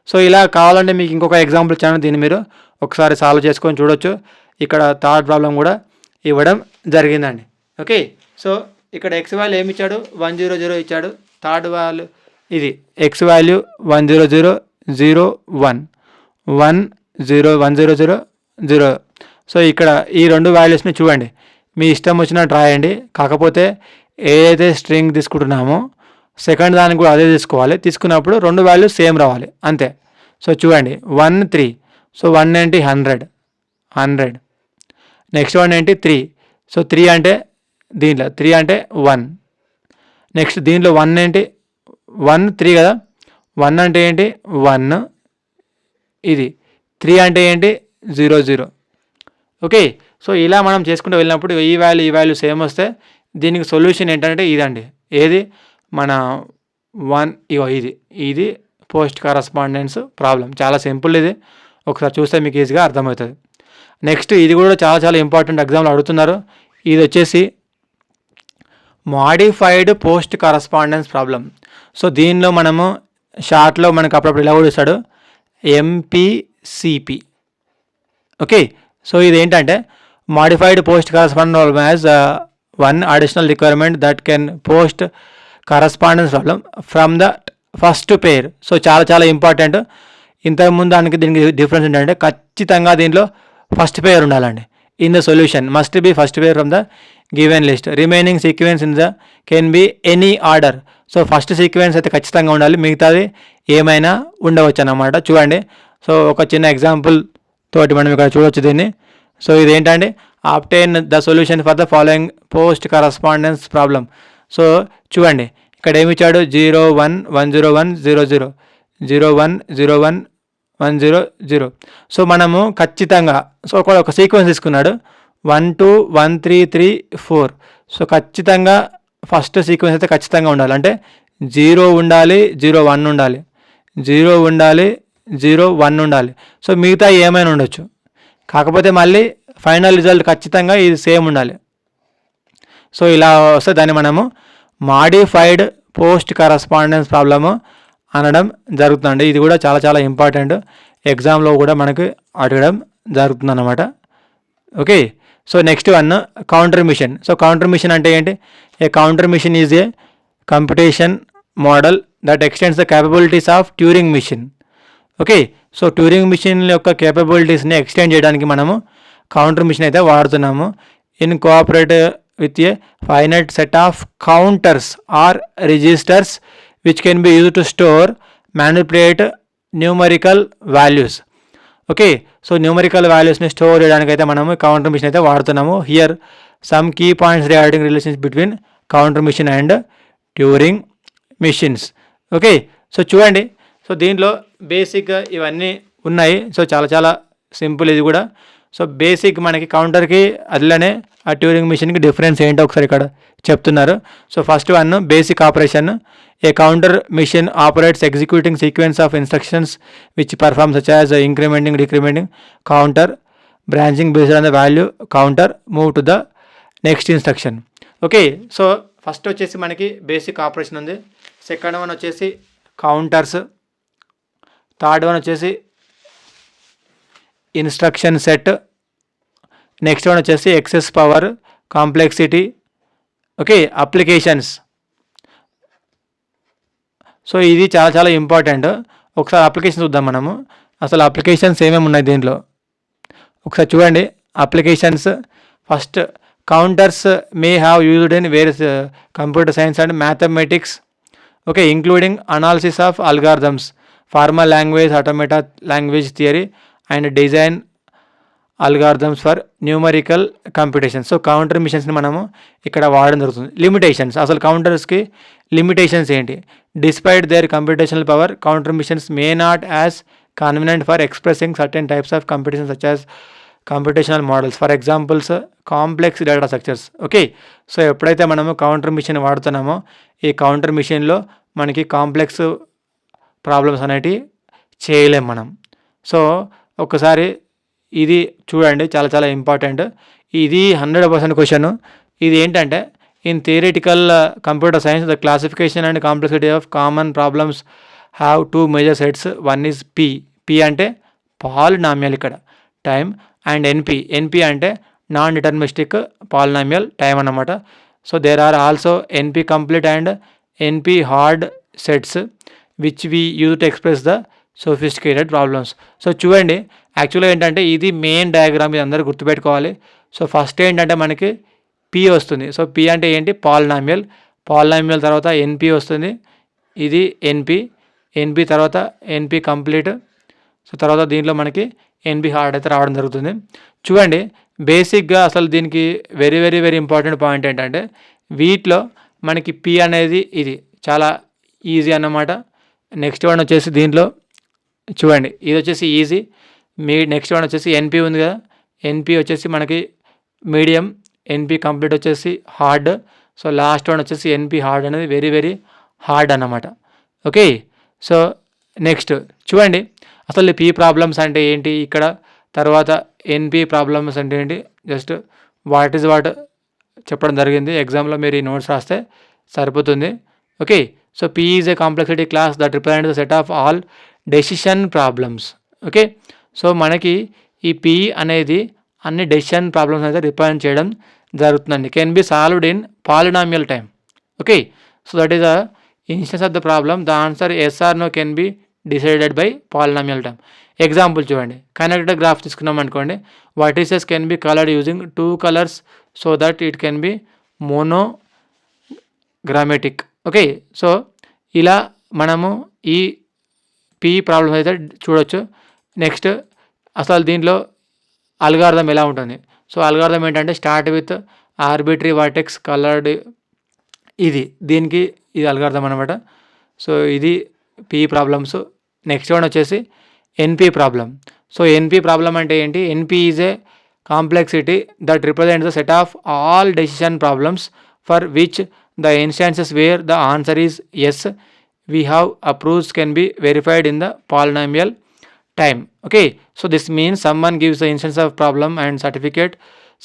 A: సో ఇలా కావాలంటే మీకు ఇంకొక ఎగ్జాంపుల్ ఇచ్చాను, దీన్ని మీరు ఒకసారి సాల్వ్ చేసుకొని చూడొచ్చు. ఇక్కడ థర్డ్ ప్రాబ్లం కూడా ఇవ్వడం జరిగిందండి. ఓకే. సో ఇక్కడ X వాల్యూ ఏమి ఇచ్చాడు? 100 ఇచ్చాడు. థర్డ్ వాల్యూ ఇది X వాల్యూ 100 0 1 1 0 100 0. సో ఇక్కడ ఈ రెండు వాల్యూస్ని చూడండి, మీ ఇష్టం వచ్చినట్టు రాయండి. కాకపోతే ఏదైతే స్ట్రింగ్ తీసుకుంటున్నామో సెకండ్ దానికి కూడా అదే తీసుకోవాలి. తీసుకున్నప్పుడు రెండు వాల్యూస్ సేమ్ రావాలి అంతే. సో చూడండి 1 3. సో 1 ఏంటి? 100. నెక్స్ట్ వన్ ఏంటి? 3. సో 3 అంటే దీంట్లో 3 అంటే 1. నెక్స్ట్ దీంట్లో 1 ఏంటి? 1 3 కదా. 1 అంటే ఏంటి? 1. ఇది 3 అంటే ఏంటి? 0 0. ఓకే. సో ఇలా మనం చేసుకుంటూ వెళ్ళినప్పుడు ఈ వాల్యూ సేమ్ వస్తే దీనికి సొల్యూషన్ ఏంటంటే ఇదండి. ఏది? మన 1, ఇగో ఇది పోస్ట్ కరస్పాండెన్స్ ప్రాబ్లం. చాలా సింపుల్ ఇది, ఒకసారి చూస్తే మీకు ఈజీగా అర్థమవుతుంది. నెక్స్ట్ ఇది కూడా చాలా చాలా ఇంపార్టెంట్, ఎగ్జామ్లో అడుగుతున్నారు. ఇది వచ్చేసి modified post correspondence problem. So దీనిలో మనము షార్ట్లో మనకు అప్పుడప్పుడు ఇలా కూడా ఇస్తాడు, MPCP. ఓకే. సో ఇది ఏంటంటే modified post correspondence problem as one additional requirement that can post correspondence problem from the first pair. So చాలా చాలా ఇంపార్టెంట్. ఇంతకుముందు దీనికి డిఫరెన్స్ ఏంటంటే ఖచ్చితంగా దీంట్లో ఫస్ట్ పేర్ ఉండాలండి. In the solution must be first pair from the given list. Remaining sequence in they can be any order. So first sequence అయితే ఖచ్చితంగా ఉండాలి, మిగతాది ఏమైనా ఉండవచ్చు అన్నమాట. చూడండి, సో ఒక చిన్న ఎగ్జాంపుల్ తోటి మనం ఇక్కడ చూడవచ్చు దీన్ని. సో ఇదేంటంటే obtain the solution for the following Post correspondence problem. So చూడండి, ఇక్కడ ఏమి ఇచ్చాడు, 0 1 1 0 1 0 0 0 1 0 1 1 0 0. సో మనము ఖచ్చితంగా సో ఒక సీక్వెన్స్ తీసుకున్నాడు 1 2 1 3 3 4. సో ఖచ్చితంగా ఫస్ట్ సీక్వెన్స్ అయితే ఖచ్చితంగా ఉండాలి, అంటే 0 ఉండాలి, 0 1 ఉండాలి, 0 ఉండాలి, 0 1 ఉండాలి. సో మిగతా ఏమైనా ఉండొచ్చు, కాకపోతే మళ్ళీ ఫైనల్ రిజల్ట్ ఖచ్చితంగా ఇది సేమ్ ఉండాలి. సో ఇలా వస్తే దాన్ని మనము మాడిఫైడ్ పోస్ట్ కరస్పాండెన్స్ ప్రాబ్లము అనడం జరుగుతుందండి. ఇది కూడా చాలా చాలా ఇంపార్టెంట్, ఎగ్జామ్లో కూడా మనకు అడగడం జరుగుతుంది అన్నమాట. Okay, so next one counter machine. So counter machine అంటే ఏంటి? A counter machine is a computation model that extends the capabilities of Turing machine. Okay, so Turing machine యొక్క కేపబిలిటీస్ని ఎక్స్టెండ్ చేయడానికి మనము కౌంటర్ మిషన్ అయితే వాడుతున్నాము. Incorporate with a finite set of counters or registers which can be used to store, manipulate numerical values. Okay, so numerical వాల్యూస్ని store చేయడానికి అయితే మనము కౌంటర్ మిషన్ అయితే వాడుతున్నాము. Here some key points regarding relations between counter machine and Turing machines. Okay, so చూడండి, so దీంట్లో basic ఇవన్నీ ఉన్నాయి. సో చాలా చాలా సింపుల్ ఇది కూడా. సో బేసిక్ మనకి కౌంటర్కి అదిలోనే ఆ ట్యూరింగ్ మిషన్కి డిఫరెన్స్ ఏంటో ఒకసారి ఇక్కడ చెప్తున్నారు. So first one basic operation. A counter machine operates executing sequence of instructions which perform such as incrementing, decrementing, counter, branching based on the value counter, move to the next instruction. Okay, so first వచ్చేసి మనకి basic operation ఉంది. Second one వచ్చేసి counters. Third one వచ్చేసి instruction set. Next one వచ్చేసి excess power, complexity. Okay, applications. So ఇది చాలా చాలా important. ఒకసారి అప్లికేషన్ చూద్దాం మనము. అసలు అప్లికేషన్స్ ఏమేమి ఉన్నాయి దీంట్లో ఒకసారి చూడండి. Applications first, counters may have used in various computer science and mathematics. Okay, including analysis of algorithms, formal language, automata language theory and design algorithms for numerical computation. So counter మిషన్స్ని మనము ఇక్కడ వాడడం జరుగుతుంది. లిమిటేషన్స్, అసలు కౌంటర్స్కి limitations ఏంటి? Despite their computational power, counter machines may not as convenient for expressing certain types of computation such as computational models, for examples complex data structures. Okay, so ఎప్పుడైతే మనము కౌంటర్ మిషన్ వాడుతున్నామో ఈ counter మిషన్లో మనకి complex problems అనేటివి చేయలేం మనం. So ఒకసారి ఇది చూడండి, చాలా చాలా ఇంపార్టెంట్. ఇది 100% క్వశ్చన్. ఇది ఏంటంటే in theoretical computer science the classification and complexity of common problems have two major sets. One is P. P అంటే పాలినామియల్ ఇక్కడ టైం, అండ్ ఎన్పి అంటే నాన్ డిటర్మినిస్టిక్ పాలినామియల్ టైం అన్నమాట. So there are also NP complete and NP hard sets which we use to express the sophisticated problems. So చూడండి, యాక్చువల్గా ఏంటంటే ఇది main diagram, ఇది అందరూ గుర్తుపెట్టుకోవాలి. సో ఫస్ట్ ఏంటంటే మనకి పి వస్తుంది. సో పి అంటే ఏంటి? పాలినామియల్. పాలినామియల్ తర్వాత ఎన్పి వస్తుంది, ఇది ఎన్పి తర్వాత ఎన్పి కంప్లీట్. సో తర్వాత దీంట్లో మనకి ఎన్పి హార్డ్ అయితే రావడం జరుగుతుంది. చూడండి, బేసిక్గా అసలు దీనికి very very very important point ఏంటంటే వీటిలో మనకి పి అనేది ఇది చాలా ఈజీ అన్నమాట. నెక్స్ట్ వన్ వచ్చేసి దీంట్లో చూడండి, ఇది వచ్చేసి ఈజీ. నెక్స్ట్ వన్ వచ్చేసి ఎన్పి ఉంది కదా, ఎన్పి వచ్చేసి మనకి మీడియం, ఎన్పి కంప్లీట్ వచ్చేసి హార్డ్. సో లాస్ట్ వన్ వచ్చేసి ఎన్పి హార్డ్ అనేది వెరీ వెరీ హార్డ్ అన్నమాట. ఓకే, సో నెక్స్ట్ చూడండి, అసలు పి ప్రాబ్లమ్స్ అంటే ఏంటి ఇక్కడ, తర్వాత ఎన్పి ప్రాబ్లమ్స్ అంటే ఏంటి, జస్ట్ వాట్ ఈజ్ వాట్ చెప్పడం జరిగింది. ఎగ్జామ్లో మీరు ఈ నోట్స్ రాస్తే సరిపోతుంది. Okay, so P is a complexity class that represent the set of all decision problems. Okay, so మనకి ఈ పి అనేది అన్ని డెసిషన్ ప్రాబ్లమ్స్ అయితే రిప్రజెంట్ చేయడం జరుగుతుందండి. Can be solved in polynomial time. Okay, so that is the instance of the problem. The answer yes or no can be decided by polynomial time. Example చూడండి, connected graph తీసుకున్నాం అనుకోండి, vertices can be coloured using 2 colours so that it can be monogrammatic. Okay, so ఇలా మనము ఈ P problems అయితే చూడొచ్చు. Next అసలు దీంట్లో అల్గారిథం ఎలా ఉంటుంది. సో అల్గారిథం ఏంటంటే start with arbitrary vertex coloured, దీనికి ఇది అల్గారిథం అనమాట. సో ఇది పీ ప్రాబ్లమ్స్. నెక్స్ట్ వన్ వచ్చేసి NP problem. So NP problem అంటే ఏంటి? NP is a complexity that represents the set of all decision problems for which the instances where the answer is yes we have approves can be verified in the polynomial time. Okay, so this means someone gives the instance of problem and certificate,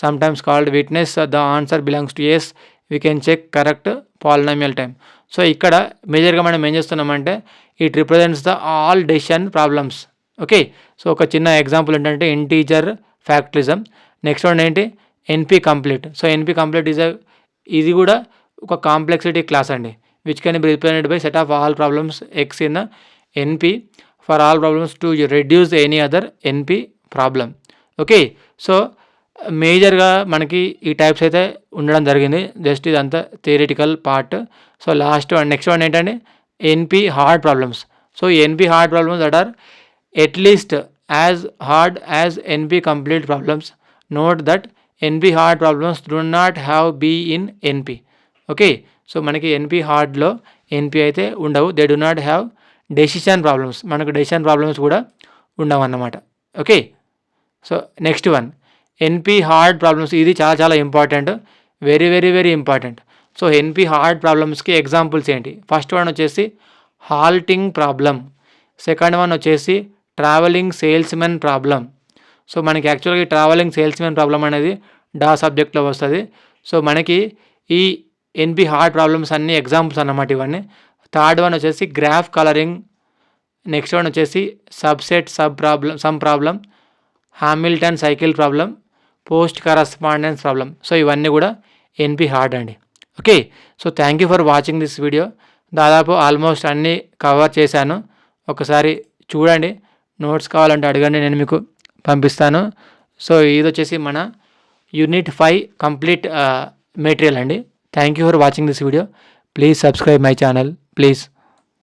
A: sometimes called witness, the answer belongs to yes, we can check correct polynomial time. So ఇక్కడ మేజర్గా మనం ఏం చేస్తున్నామంటే it represents the all decision problems. Okay, so ఒక చిన్న example ఏంటంటే integer ఫ్యాక్టరిజం. Next one ఏంటి? ఎన్పి complete. So ఎన్పి complete ఇది కూడా ఒక కాంప్లెక్సిటీ క్లాస్ అండి, which can be represented by set of all problems x in the NP for all problems to reduce any other NP problem. Okay, so మేజర్గా మనకి ఈ types అయితే ఉండడం జరిగింది. జస్ట్ ఇదంతా theoretical part. So last one next one ఏంటంటే NP hard problems. So NP hard problems that are at least as hard as NP complete problems. Note that NP hard problems do not have be in NP. Okay, so మనకి NP హార్డ్లో NP అయితే ఉండవు. They do not have decision problems. మనకు decision problems కూడా ఉండవు అన్నమాట. Okay, so next one NP hard problems. ఇది చాలా చాలా important, very very very important. So NP hard ప్రాబ్లమ్స్కి ఎగ్జాంపుల్స్ ఏంటి? ఫస్ట్ వన్ వచ్చేసి హాల్టింగ్ ప్రాబ్లం. సెకండ్ వన్ వచ్చేసి ట్రావెలింగ్ సేల్స్మెన్ ప్రాబ్లం. సో మనకి యాక్చువల్గా ట్రావెలింగ్ సేల్స్మెన్ ప్రాబ్లం అనేది డా సబ్జెక్ట్లో వస్తుంది. సో మనకి ఈ ఎన్పి హార్డ్ ప్రాబ్లమ్స్ అన్ని ఎగ్జాంపుల్స్ అన్నమాట ఇవన్నీ. థర్డ్ వన్ వచ్చేసి గ్రాఫ్ కలరింగ్. నెక్స్ట్ వన్ వచ్చేసి subset some problem, Hamilton cycle problem, post correspondence problem. So ఇవన్నీ కూడా ఎన్పి హార్డ్ అండి. Okay, so thank you for watching this video. దాదాపు ఆల్మోస్ట్ అన్నీ కవర్ చేశాను. ఒకసారి చూడండి, నోట్స్ కావాలంటే అడగండి, నేను మీకు పంపిస్తాను. సో ఇది వచ్చేసి మన యూనిట్ 5 కంప్లీట్ మెటీరియల్ అండి. Thank you for watching this video. Please subscribe my channel. Please.